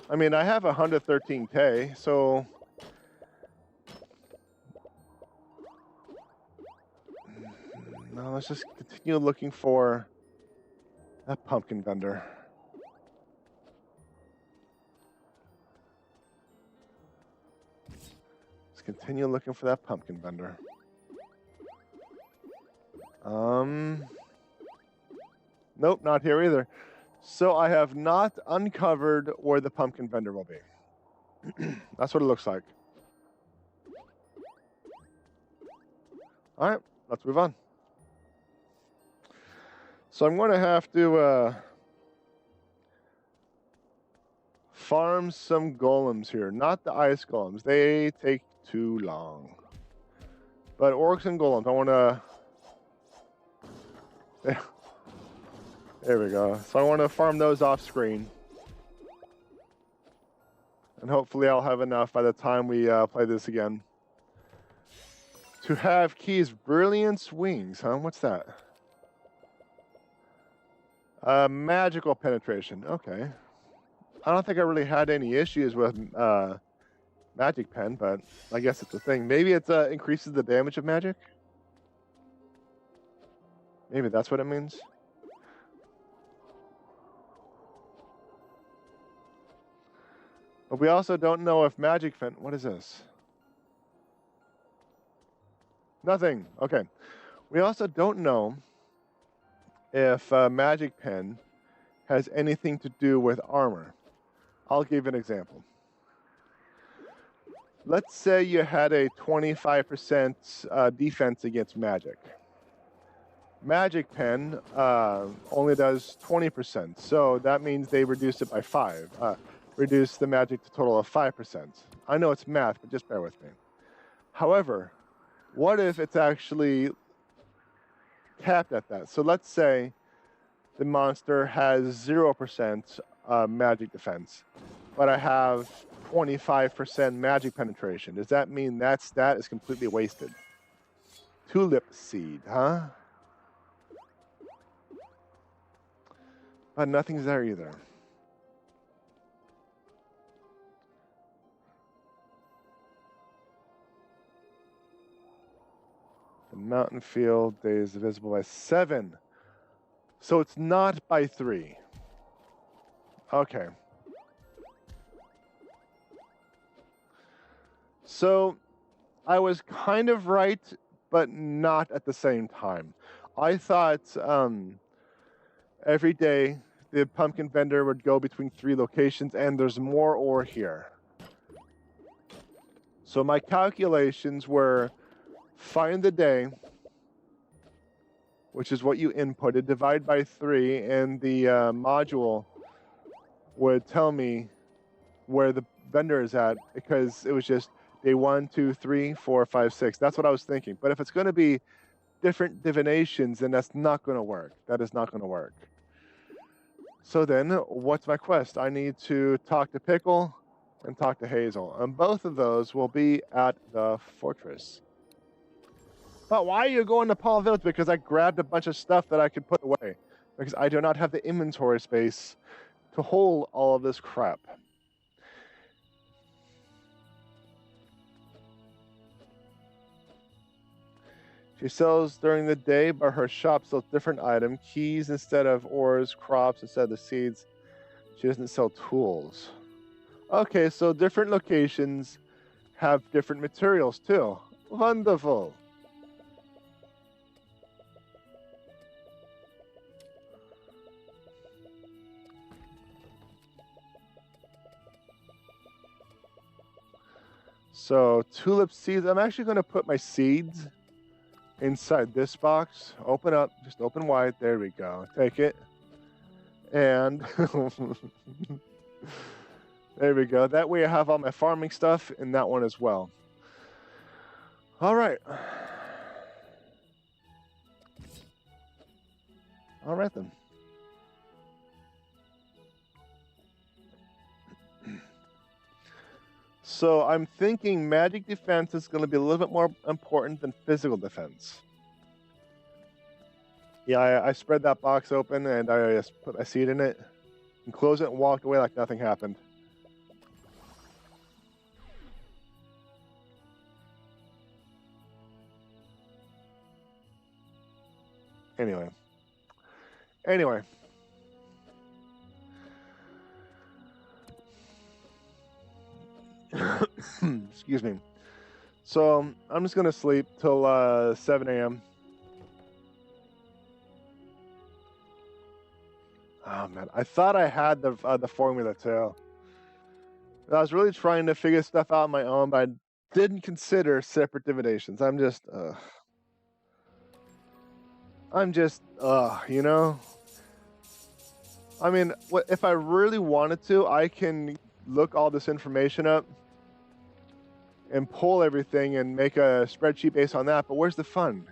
I mean, I have 113K, so no, let's just continue looking for that pumpkin vendor. Let's continue looking for that pumpkin vendor. Nope, not here either. So I have not uncovered where the pumpkin vendor will be. That's what it looks like. All right, let's move on. So I'm going to have to farm some golems here. Not the ice golems. They take too long. But orcs and golems, I want to... There we go. So I want to farm those off screen. And hopefully I'll have enough by the time we play this again. To have keys, Brilliance Wings, huh? What's that? Magical penetration, okay. I don't think I really had any issues with magic pen, but I guess it's a thing. Maybe it increases the damage of magic? Maybe that's what it means. But we also don't know if magic pen... What is this? Nothing. Okay. We also don't know if magic pen has anything to do with armor. I'll give you an example. Let's say you had a 25% defense against magic. Magic pen only does 20%, so that means they reduce it by 5. Reduce the magic to a total of 5%. I know it's math, but just bear with me. However, what if it's actually capped at that? So let's say the monster has 0% magic defense, but I have 25% magic penetration. Does that mean that stat is completely wasted? Tulip seed, huh? But nothing's there either. The mountain field is visible by 7. So it's not by 3. Okay. So I was kind of right, but not at the same time. I thought every day the pumpkin vendor would go between 3 locations, and there's more ore here. So my calculations were find the day, which is what you inputted, divide by 3, and the module would tell me where the vendor is at, because it was just day 1, 2, 3, 4, 5, 6. That's what I was thinking. But if it's going to be different divinations, then that's not going to work. That is not going to work. So then, what's my quest? I need to talk to Pickle and talk to Hazel. And both of those will be at the fortress. But why are you going to Paul Village? Because I grabbed a bunch of stuff that I could put away. Because I do not have the inventory space to hold all of this crap. She sells during the day, but her shop sells different items. Keys instead of ores, crops instead of seeds. She doesn't sell tools. Okay, so different locations have different materials too. Wonderful. So tulip seeds, I'm actually going to put my seeds inside this box. Open up, just open wide. There we go. Take it. And there we go. That way I have all my farming stuff in that one as well. All right. All right then. So I'm thinking magic defense is going to be a little bit more important than physical defense. Yeah, I spread that box open and I just put my seed in it and closed it and walked away like nothing happened. Anyway. Excuse me. So I'm just gonna sleep till 7 a.m. Oh man, I thought I had the formula too. I was really trying to figure stuff out on my own, but I didn't consider separate divinations. I'm just, you know. I mean, if I really wanted to, I can look all this information up and pull everything and make a spreadsheet based on that, but where's the fun?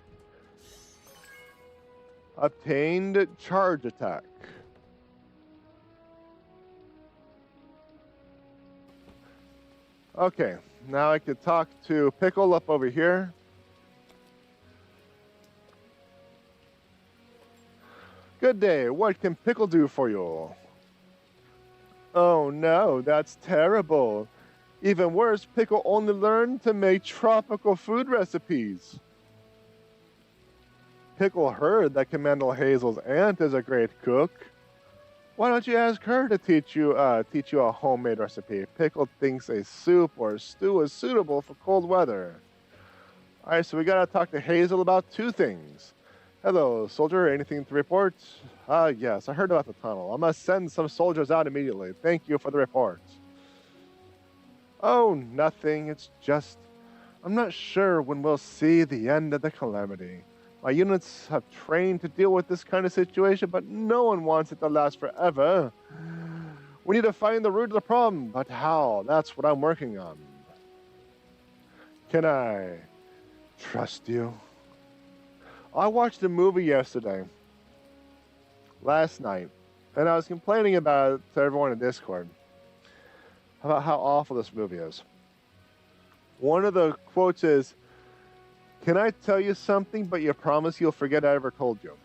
Obtained charge attack. Okay, now I could talk to Pickle up over here. Good day, what can Pickle do for you? Oh no, that's terrible. Even worse, Pickle only learned to make tropical food recipes. Pickle heard that Commander Hazel's aunt is a great cook. Why don't you ask her to teach you a homemade recipe? Pickle thinks a soup or stew is suitable for cold weather. All right, so we gotta talk to Hazel about 2 things. Hello, soldier, anything to report? Yes, I heard about the tunnel. I must send some soldiers out immediately. Thank you for the report. Oh, nothing. It's just, I'm not sure when we'll see the end of the calamity. My units have trained to deal with this kind of situation, but no one wants it to last forever. We need to find the root of the problem, but how? That's what I'm working on. Can I trust you? I watched a movie last night, and I was complaining about it to everyone in Discord about how awful this movie is. One of the quotes is, "Can I tell you something, but you promise you'll forget I ever told you?"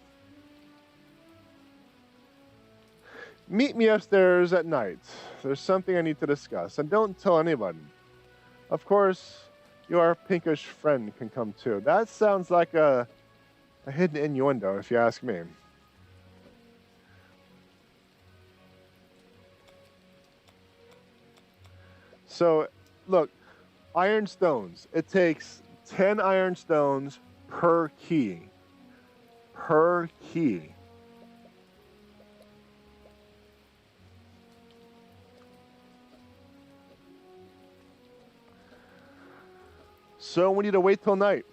Meet me upstairs at night. There's something I need to discuss, and don't tell anyone. Of course, your pinkish friend can come too. That sounds like a hidden innuendo, if you ask me. So, look, iron stones. It takes 10 iron stones per key. Per key. So we need to wait till night.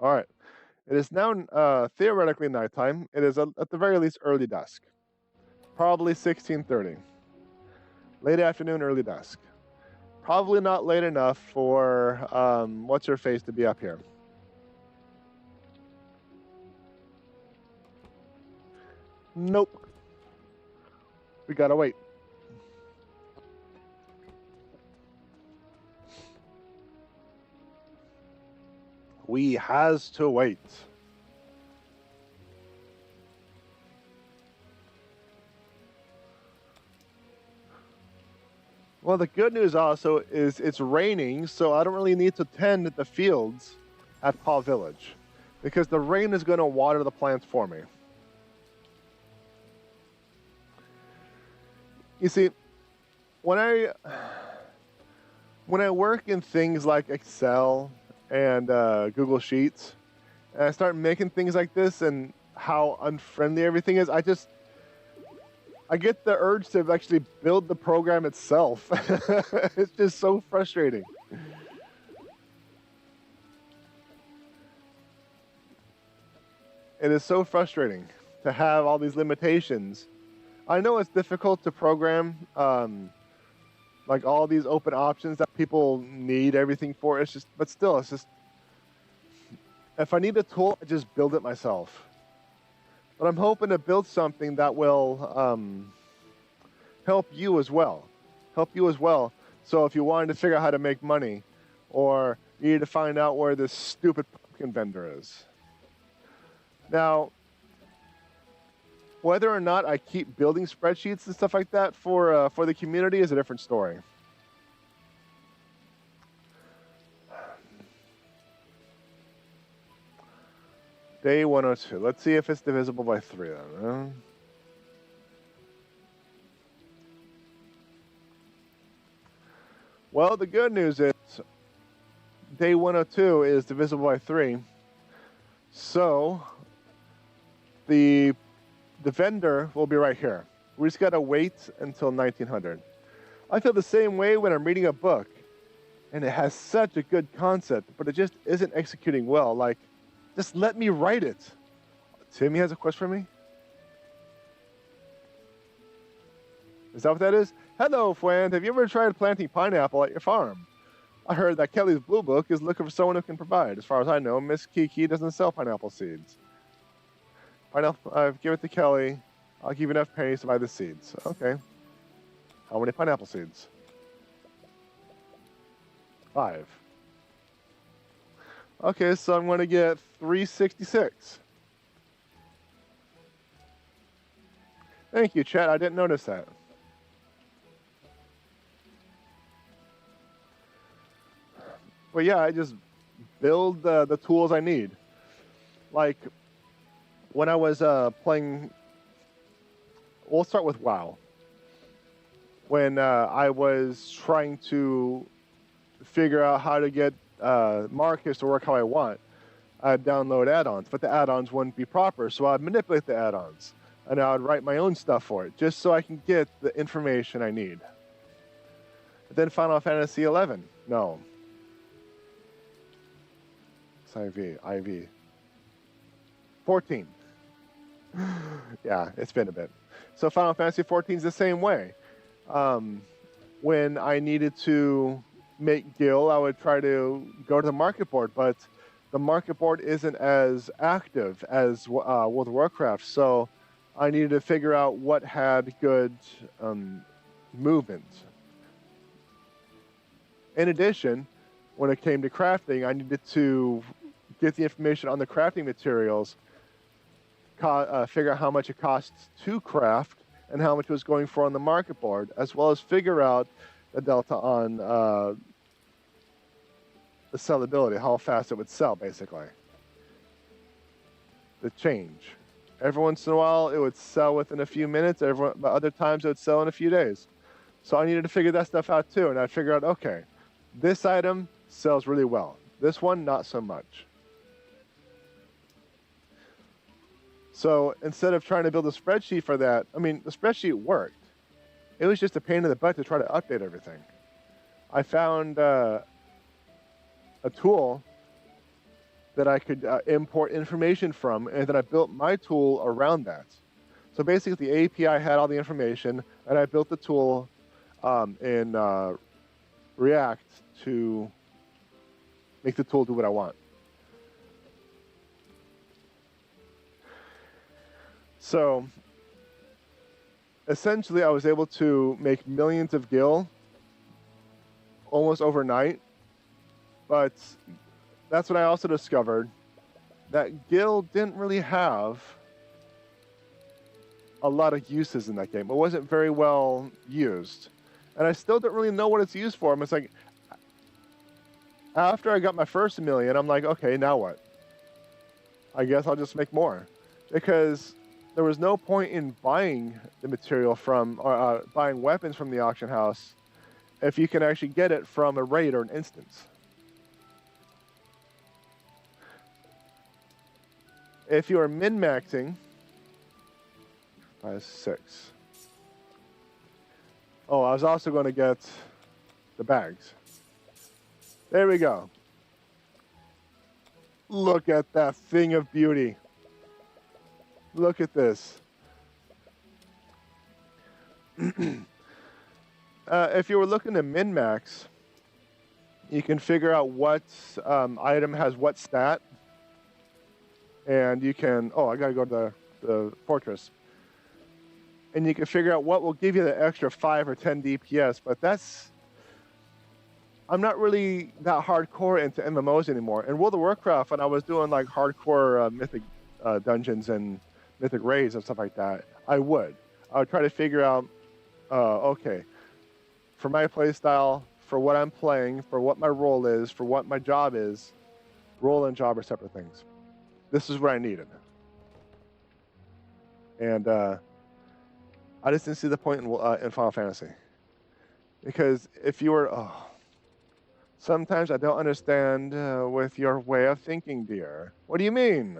All right. It is now theoretically nighttime. It is at the very least early dusk. Probably 16:30. Late afternoon, early dusk. Probably not late enough for what's her face to be up here. Nope. We gotta wait. We has to wait. Well, the good news also is it's raining, so I don't really need to tend the fields at Paw Village because the rain is going to water the plants for me. You see, when I work in things like Excel and Google Sheets, and I start making things like this and how unfriendly everything is, I get the urge to actually build the program itself. It's just so frustrating. It is so frustrating to have all these limitations. I know it's difficult to program, like all these open options that people need everything for. It's just, but still, it's just, if I need a tool, I just build it myself. But I'm hoping to build something that will help you as well. So if you wanted to figure out how to make money, or you need to find out where this stupid pumpkin vendor is. Now, whether or not I keep building spreadsheets and stuff like that for the community is a different story. Day 102. Let's see if it's divisible by 3 then. Well, the good news is day 102 is divisible by 3. So the vendor will be right here. We just got to wait until 1900. I feel the same way when I'm reading a book and it has such a good concept, but it just isn't executing well. Like, just let me write it. Timmy has a question for me? Is that what that is? Hello, friend. Have you ever tried planting pineapple at your farm? I heard that Kelly's Blue Book is looking for someone who can provide. As far as I know, Miss Kiki doesn't sell pineapple seeds. Pineapple, give it to Kelly. I'll give you enough pennies to buy the seeds. Okay. How many pineapple seeds? 5. Okay, so I'm going to get 366. Thank you, chat. I didn't notice that. But yeah, I just build the tools I need. Like, when I was playing, we'll start with WoW. When I was trying to figure out how to get Marcus to work how I want, I'd download add-ons, but the add-ons wouldn't be proper, so I'd manipulate the add-ons, and I'd write my own stuff for it, just so I can get the information I need. And then Final Fantasy 11. No. It's IV. 14. Yeah, it's been a bit. So Final Fantasy 14 is the same way. When I needed to make Gil, I would try to go to the market board, but the market board isn't as active as World of Warcraft, so I needed to figure out what had good movement. In addition, when it came to crafting, I needed to get the information on the crafting materials, figure out how much it costs to craft and how much it was going for on the market board, as well as figure out the delta on the sellability, how fast it would sell, basically. The change. Every once in a while, it would sell within a few minutes. But other times, it would sell in a few days. So I needed to figure that stuff out, too. And I figured out, okay, this item sells really well. This one, not so much. So instead of trying to build a spreadsheet for that, I mean, the spreadsheet worked. It was just a pain in the butt to try to update everything. I found a tool that I could import information from, and then I built my tool around that. So basically, the API had all the information, and I built the tool in React to make the tool do what I want. So essentially, I was able to make millions of gil almost overnight, but that's what I also discovered, that gil didn't really have a lot of uses in that game. It wasn't very well used. And I still don't really know what it's used for. It's like, after I got my first million, I'm like, okay, now what? I guess I'll just make more. Because there was no point in buying the material from, or buying weapons from the auction house if you can actually get it from a raid or an instance. If you are min-maxing, 6. Oh, I was also going to get the bags. There we go. Look at that thing of beauty. Look at this. If you were looking to min-max, you can figure out what item has what stat. And you can, oh, I gotta go to the fortress. And you can figure out what will give you the extra 5 or 10 DPS, but that's, I'm not really that hardcore into MMOs anymore. In World of Warcraft, when I was doing like hardcore mythic dungeons and mythic raids and stuff like that, I would try to figure out, okay, for my playstyle, for what I'm playing, for what my role is, for what my job is, role and job are separate things. This is what I needed. And I just didn't see the point in Final Fantasy. Because if you were, sometimes I don't understand with your way of thinking, dear. What do you mean?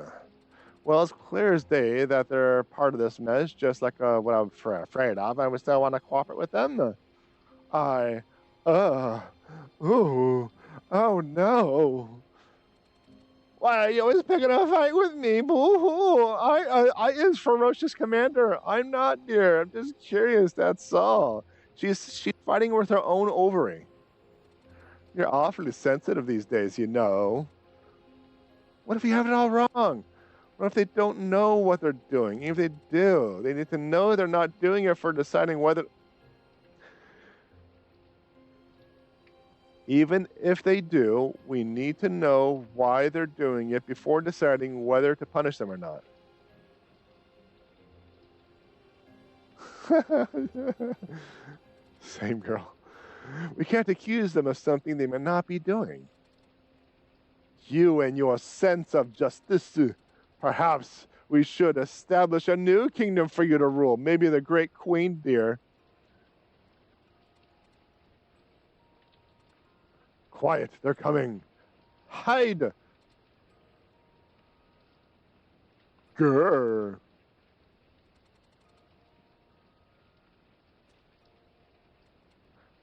Well, it's clear as day that they're part of this mess, just like what I'm afraid of. I would still want to cooperate with them. Oh no. Why are you always picking a fight with me? Boo-hoo. I is ferocious commander. I'm not, dear. I'm just curious, that's all. She's fighting with her own ovary. You're awfully sensitive these days, you know. What if we have it all wrong? What if they don't know what they're doing? Even if they do, they need to know they're not doing it for deciding whether... Even if they do, we need to know why they're doing it before deciding whether to punish them or not. Same girl. We can't accuse them of something they may not be doing. You and your sense of justice. Perhaps we should establish a new kingdom for you to rule. Maybe the Great Queen, dear. Quiet, they're coming. Hide! Grr.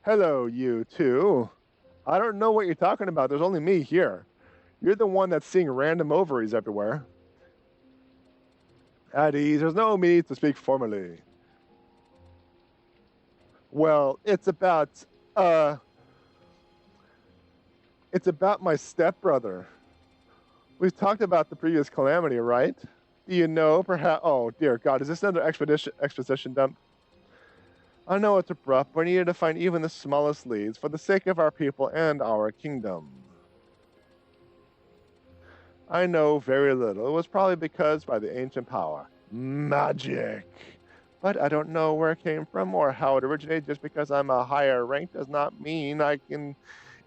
Hello, you two. I don't know what you're talking about. There's only me here. You're the one that's seeing random ovaries everywhere. At ease, there's no need to speak formally. Well, it's about my stepbrother. We've talked about the previous calamity, right? Do you know, perhaps... Oh, dear God, is this another exposition dump? I know it's abrupt, but we needed to find even the smallest leads for the sake of our people and our kingdom. I know very little. It was probably because by the ancient power. Magic! But I don't know where it came from or how it originated. Just because I'm a higher rank does not mean I can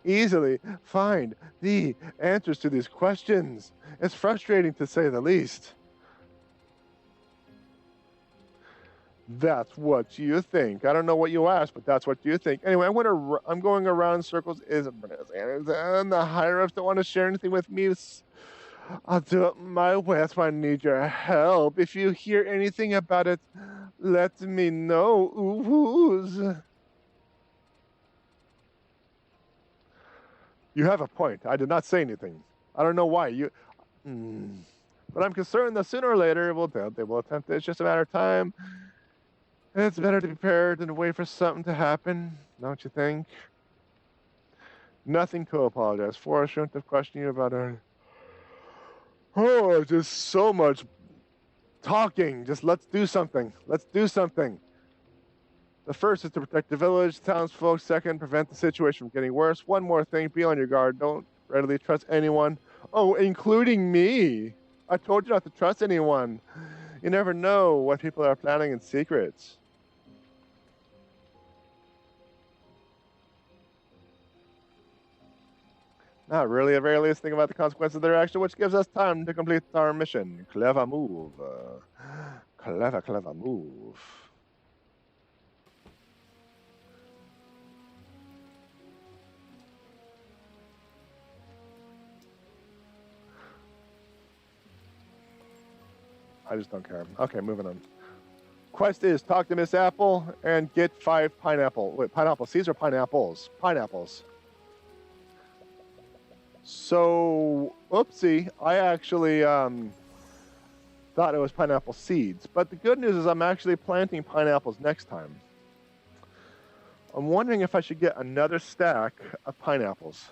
easily find the answers to these questions. It's frustrating to say the least. That's what you think. I don't know what you asked, but that's what you think. Anyway, I'm going around in circles. And the higher ups don't want to share anything with me. I'll do it my way. That's why I need your help. If you hear anything about it, let me know. Ooh-woos. You have a point. I did not say anything. I don't know why. But I'm concerned that sooner or later they will attempt it. It's just a matter of time. It's better to be prepared than to wait for something to happen, don't you think? Nothing to apologize for. I shouldn't have questioned you about it. Oh, just so much talking. Just let's do something. Let's do something. The first is to protect the village, townsfolk. Second, prevent the situation from getting worse. One more thing, be on your guard. Don't readily trust anyone. Oh, including me. I told you not to trust anyone. You never know what people are planning in secret. Not really. At very least, think about the consequences of their action, which gives us time to complete our mission. Clever move. Clever move. I just don't care. Okay, moving on. Quest is talk to Miss Apple and get 5 pineapple. Wait, pineapple seeds or pineapples? Pineapples. So, oopsie, I actually thought it was pineapple seeds. But the good news is I'm actually planting pineapples next time. I'm wondering if I should get another stack of pineapples.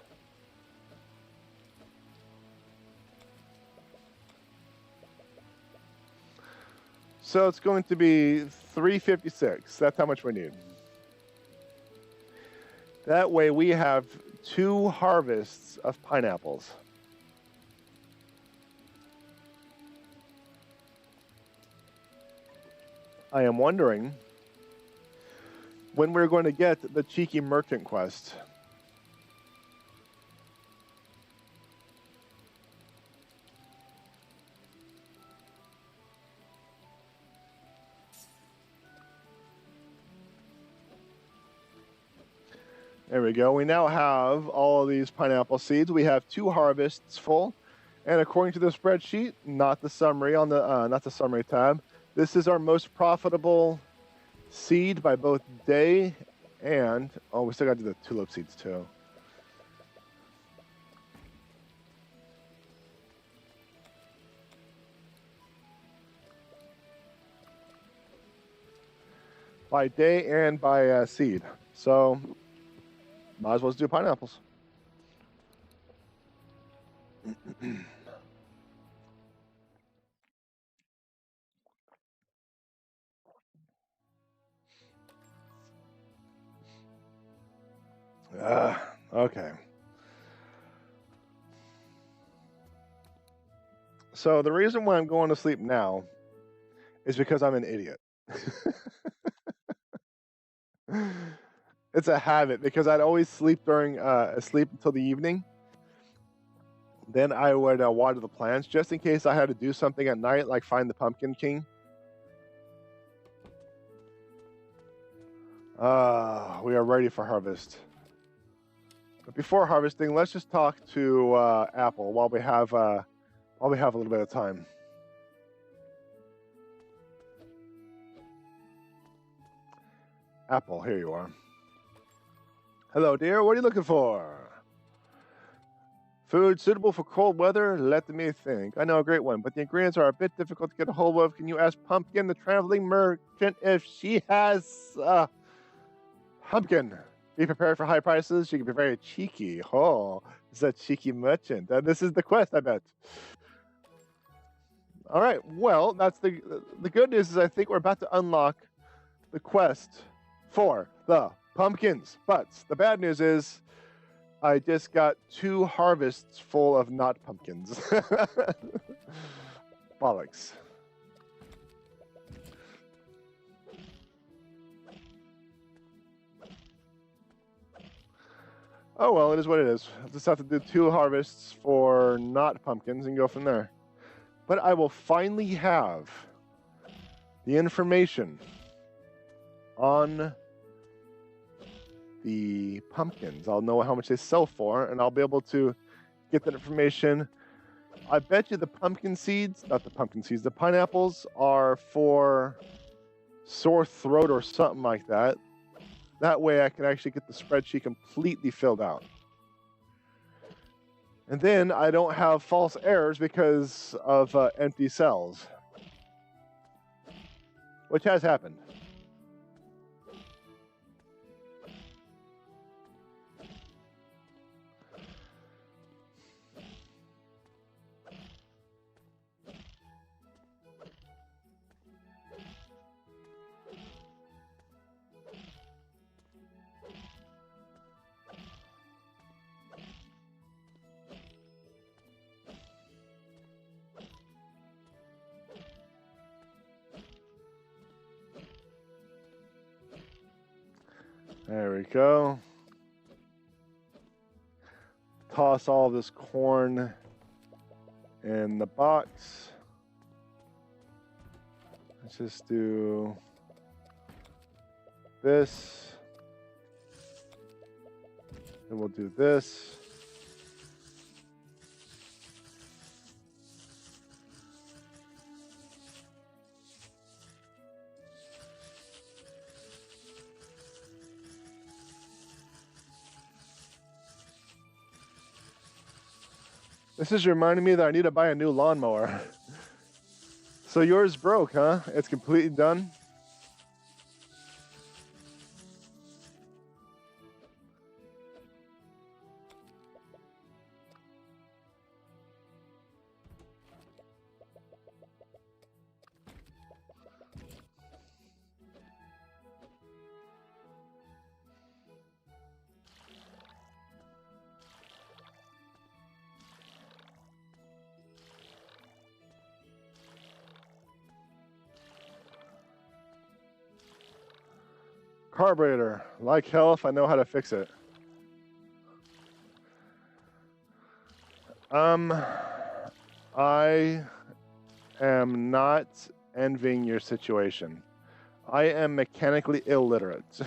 So it's going to be 356. That's how much we need. That way we have 2 harvests of pineapples. I am wondering when we're going to get the cheeky merchant quest. There we go. We now have all of these pineapple seeds. We have 2 harvests full. And according to the spreadsheet, not the summary on the not the summary tab, this is our most profitable seed by both day and we still got to do the tulip seeds too. By day and by seed. So might as well do pineapples. Okay. So the reason why I'm going to sleep now is because I'm an idiot. It's a habit because I'd always sleep during sleep until the evening. Then I would water the plants just in case I had to do something at night, like find the Pumpkin King. We are ready for harvest. But before harvesting, let's just talk to Apple while we have a little bit of time. Apple, here you are. Hello, dear. What are you looking for? Food suitable for cold weather? Let me think. I know a great one, but the ingredients are a bit difficult to get a hold of. Can you ask Pumpkin, the traveling merchant, if she has Pumpkin? Be prepared for high prices. She can be very cheeky. Oh, it's a cheeky merchant. This is the quest, I bet. All right. Well, that's the good news is I think we're about to unlock the quest for the pumpkins. But the bad news is I just got 2 harvests full of not pumpkins. Bollocks. Oh well, it is what it is. I'll just have to do 2 harvests for not pumpkins and go from there. But I will finally have the information on the pumpkins. I'll know how much they sell for, and I'll be able to get that information. I bet you the pumpkin seeds, not the pumpkin seeds, the pineapples are for sore throat or something like that. That way I can actually get the spreadsheet completely filled out. And then I don't have false errors because of empty cells, which has happened. There we go. Toss all this corn in the box. Let's just do this. Then we'll do this. This is reminding me that I need to buy a new lawnmower. So yours broke, huh? It's completely done? Carburetor. Like hell if I know how to fix it. I am not envying your situation. I am mechanically illiterate.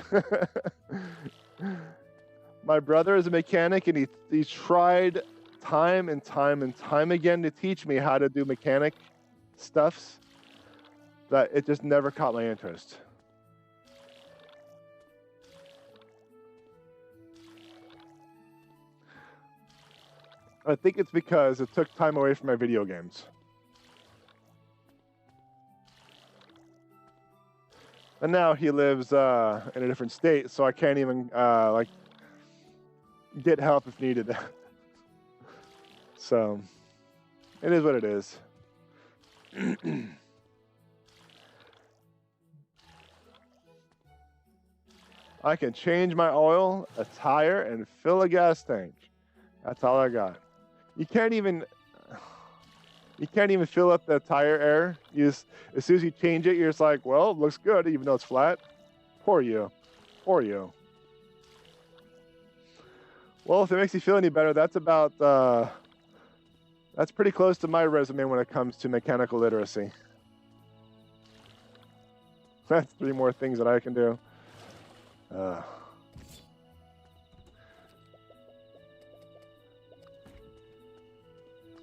My brother is a mechanic, and he tried time and time and time again to teach me how to do mechanic stuffs, but it just never caught my interest. I think it's because it took time away from my video games. And now he lives in a different state, so I can't even like get help if needed. So it is what it is. I can change my oil, a tire, and fill a gas tank. That's all I got. You can't even fill up the tire air. As soon as you change it, you're just like, well, it looks good, even though it's flat. Poor you. Poor you. Well, if it makes you feel any better, that's pretty close to my resume when it comes to mechanical literacy. That's 3 more things that I can do.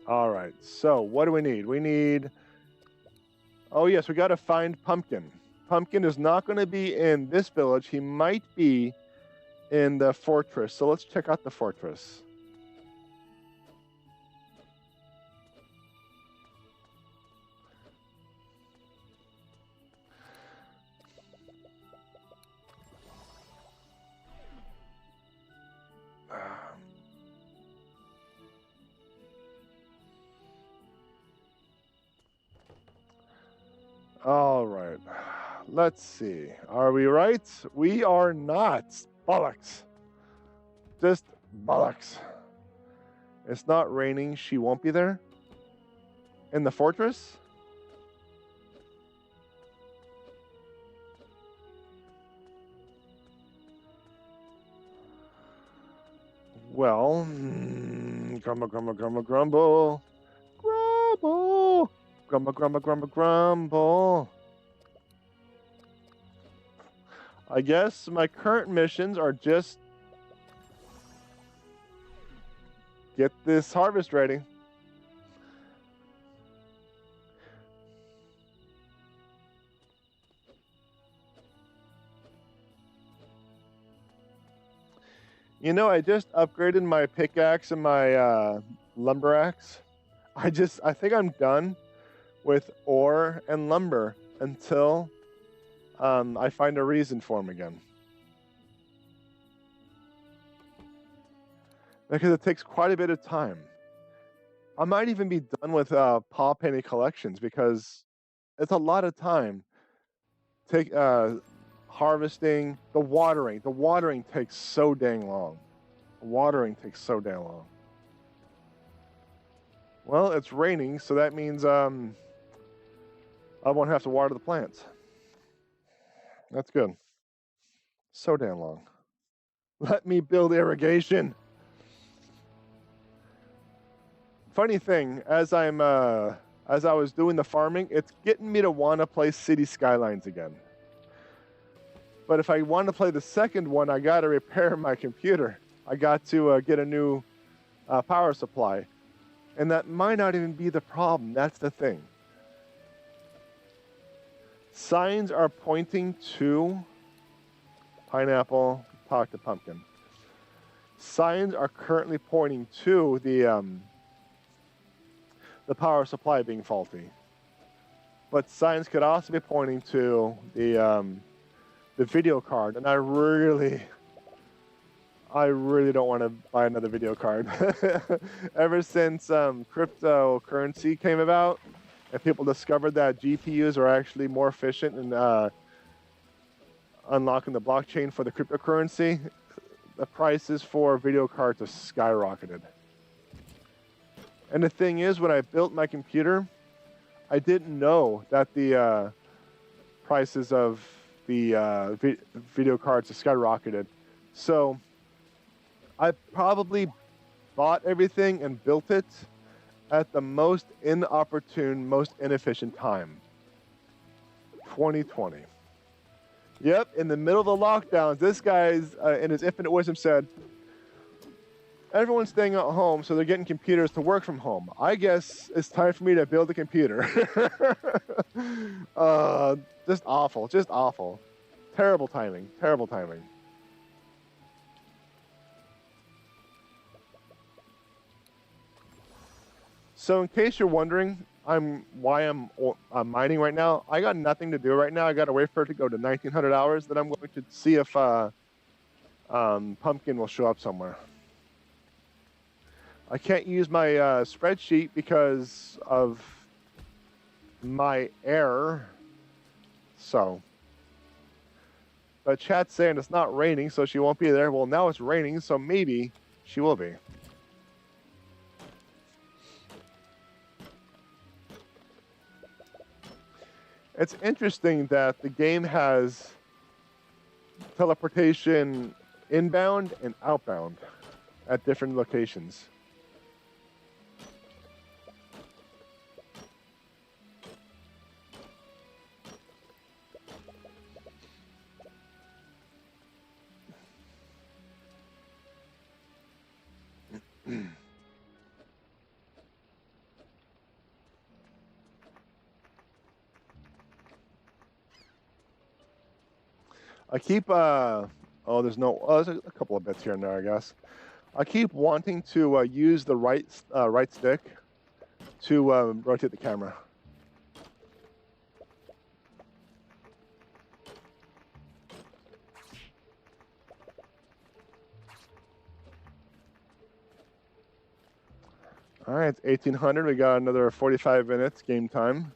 All right, so what do we need? We need, oh yes, we got to find Pumpkin. Pumpkin is not going to be in this village. He might be in the fortress. So let's check out the fortress. All right, let's see. Are we right? We are not. Bollocks. Just bollocks. It's not raining. She won't be there? In the fortress? Well, grumble, grumble, grumble, grumble. Grumble. Grumble, grumble, grumble, grumble. I guess my current missions are just get this harvest ready. You know, I just upgraded my pickaxe and my lumber axe. I think I'm done with ore and lumber until I find a reason for them again. Because it takes quite a bit of time. I might even be done with paw penny collections because it's a lot of time. Take harvesting, the watering. The watering takes so dang long. Watering takes so damn long. Well, it's raining, so that means I won't have to water the plants. That's good. So damn long. Let me build irrigation. Funny thing, as I was doing the farming, it's getting me to want to play City Skylines again. But if I want to play the second one, I got to repair my computer. I got to get a new power supply. And that might not even be the problem. That's the thing. Signs are pointing to pineapple, talk to pumpkin. Signs are currently pointing to the power supply being faulty. But signs could also be pointing to the video card. And I really don't want to buy another video card. Ever since cryptocurrency came about and people discovered that GPUs are actually more efficient in unlocking the blockchain for the cryptocurrency, the prices for video cards have skyrocketed. And the thing is, when I built my computer, I didn't know that the prices of the video cards have skyrocketed. So I probably bought everything and built it at the most inopportune, most inefficient time. 2020. Yep, in the middle of the lockdowns, this guy's, in his infinite wisdom, said, everyone's staying at home, so they're getting computers to work from home. I guess it's time for me to build a computer. Just awful, just awful. Terrible timing, terrible timing. So in case you're wondering why I'm mining right now, I got nothing to do right now. I got to wait for it to go to 1900 hours. Then I'm going to see if Pumpkin will show up somewhere. I can't use my spreadsheet because of my error. So, but chat's saying it's not raining, so she won't be there. Well, now it's raining, so maybe she will be. It's interesting that the game has teleportation inbound and outbound at different locations. I keep, there's a couple of bits here and there, I guess. I keep wanting to use the right stick to rotate the camera. All right, it's 1800. We got another 45 minutes game time.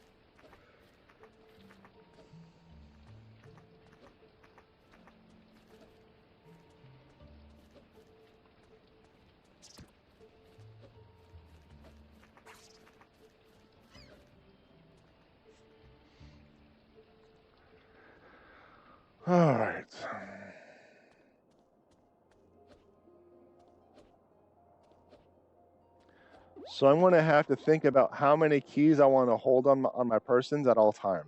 All right. So I'm going to have to think about how many keys I want to hold on my persons at all time.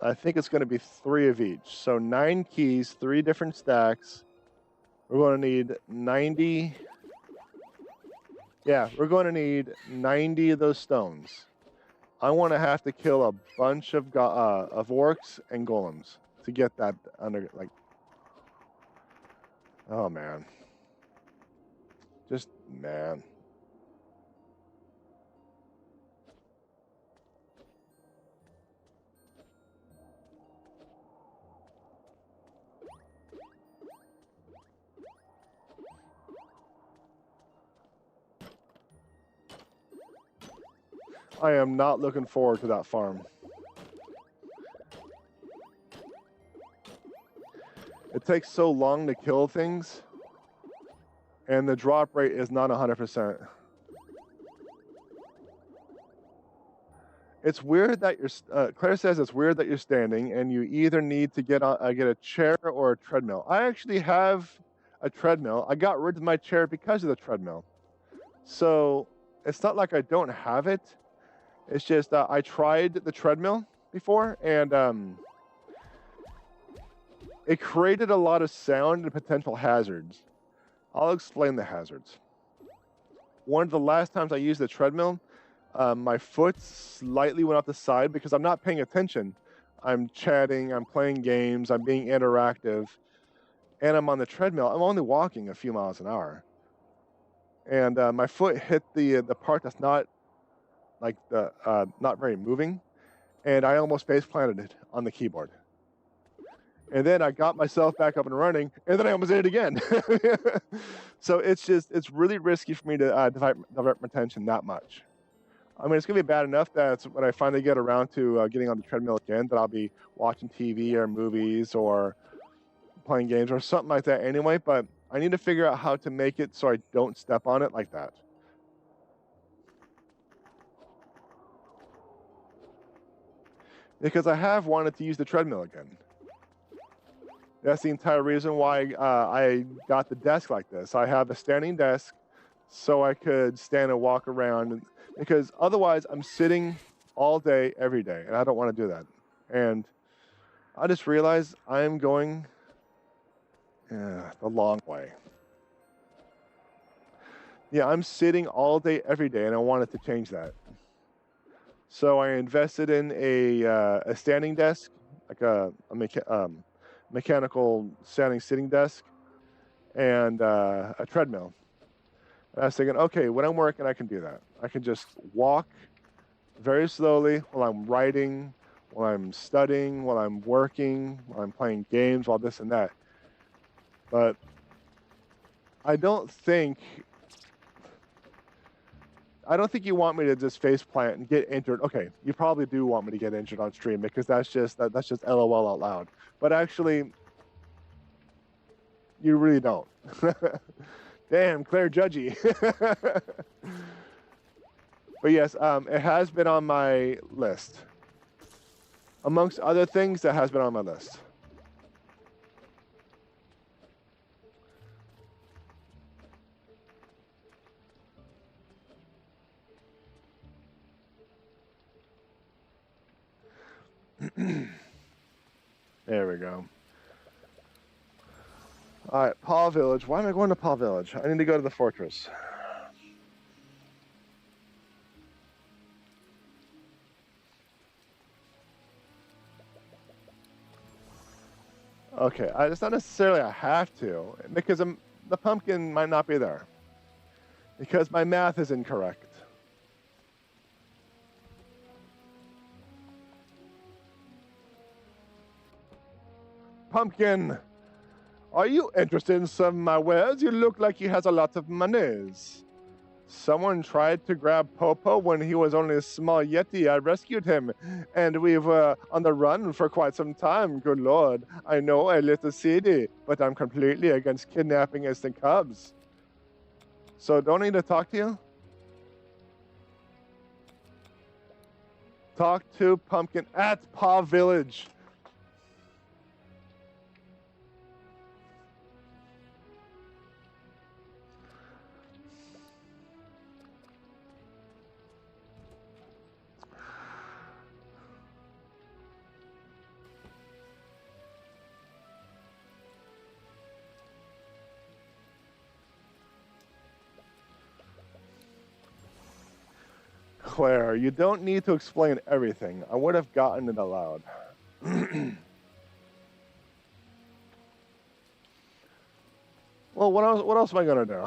I think it's going to be 3 of each. So 9 keys, 3 different stacks. We're going to need 90. Yeah, we're going to need 90 of those stones. I want to have to kill a bunch of orcs and golems to get that under, like, oh man. Just, man. I am not looking forward to that farm. It takes so long to kill things, and the drop rate is not 100%. It's weird that you're. Claire says it's weird that you're standing, and you either need to get a chair or a treadmill. I actually have a treadmill. I got rid of my chair because of the treadmill, so it's not like I don't have it. It's just I tried the treadmill before, and it created a lot of sound and potential hazards. I'll explain the hazards. One of the last times I used the treadmill, my foot slightly went off the side because I'm not paying attention. I'm chatting, I'm playing games, I'm being interactive, and I'm on the treadmill. I'm only walking a few miles an hour. And my foot hit the part that's not like not very moving, and I almost face planted it on the keyboard. And then I got myself back up and running, and then I almost did it again. So it's really risky for me to divert my attention that much. I mean, it's going to be bad enough that when I finally get around to getting on the treadmill again, that I'll be watching TV or movies or playing games or something like that anyway, but I need to figure out how to make it so I don't step on it like that. Because I have wanted to use the treadmill again. That's the entire reason why I got the desk like this. I have a standing desk so I could stand and walk around, because otherwise I'm sitting all day, every day, and I don't want to do that. And I just realized I'm going the long way. Yeah, I'm sitting all day, every day, and I wanted to change that. So I invested in a standing desk, like a mechanical standing sitting desk, and a treadmill. And I was thinking, okay, when I'm working, I can do that. I can just walk very slowly while I'm writing, while I'm studying, while I'm working, while I'm playing games, while this and that. But I don't think you want me to just face plant and get injured. Okay, you probably do want me to get injured on stream, because that's just LOL out loud. But actually, you really don't. Damn, Claire Judgy. But yes, it has been on my list. Amongst other things, that has been on my list. There we go. All right, Paw Village. Why am I going to Paw Village? I need to go to the fortress. Okay, it's not necessarily I have to, because the pumpkin might not be there, because my math is incorrect. Pumpkin, are you interested in some of my wares? You look like he has a lot of monies. Someone tried to grab Popo when he was only a small yeti. I rescued him, and we were on the run for quite some time. Good lord, I know a little seedy, but I'm completely against kidnapping instant cubs. So don't need to talk to you? Talk to Pumpkin at Paw Village. Claire, you don't need to explain everything. I would have gotten it aloud. Well, what else am I gonna do?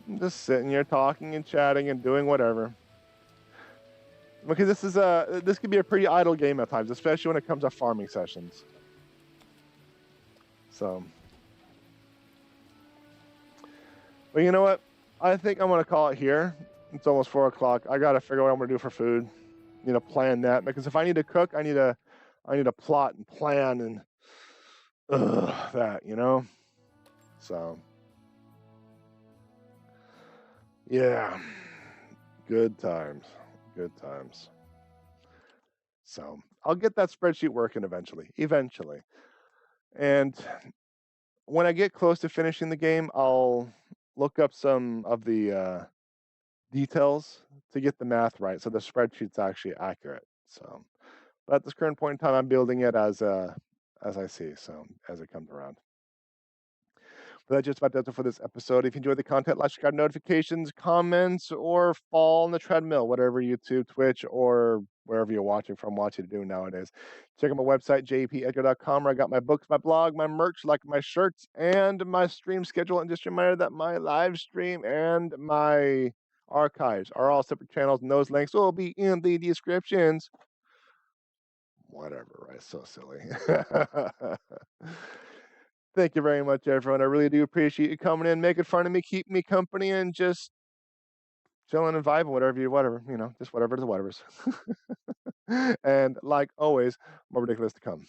I'm just sitting here talking and chatting and doing whatever. Because this could be a pretty idle game at times, especially when it comes to farming sessions. So, but you know what? I think I'm gonna call it here. It's almost 4 o'clock. I gotta figure out what I'm gonna do for food. Plan that, because if I need to cook, I need to plot and plan and that. So, yeah, good times. So I'll get that spreadsheet working eventually. And when I get close to finishing the game, I'll look up some of the details to get the math right, so the spreadsheet's actually accurate. So, but at this current point in time, I'm building it as I see, so as it comes around. But that just about does it for this episode. If you enjoyed the content, like, subscribe, notifications, comments, or fall on the treadmill, whatever YouTube, Twitch, or wherever you're watching from, what you do nowadays. Check out my website, JPEdgar.com, where I got my books, my blog, my merch, like my shirts, and my stream schedule. And just a reminder that my live stream and my archives are all separate channels, and those links will be in the descriptions. Whatever, right? So silly. Thank you very much, everyone. I really do appreciate you coming in, making fun of me, keeping me company, and just chilling and vibing, whatever, just whatever the whatevers. And like always, more ridiculous to come.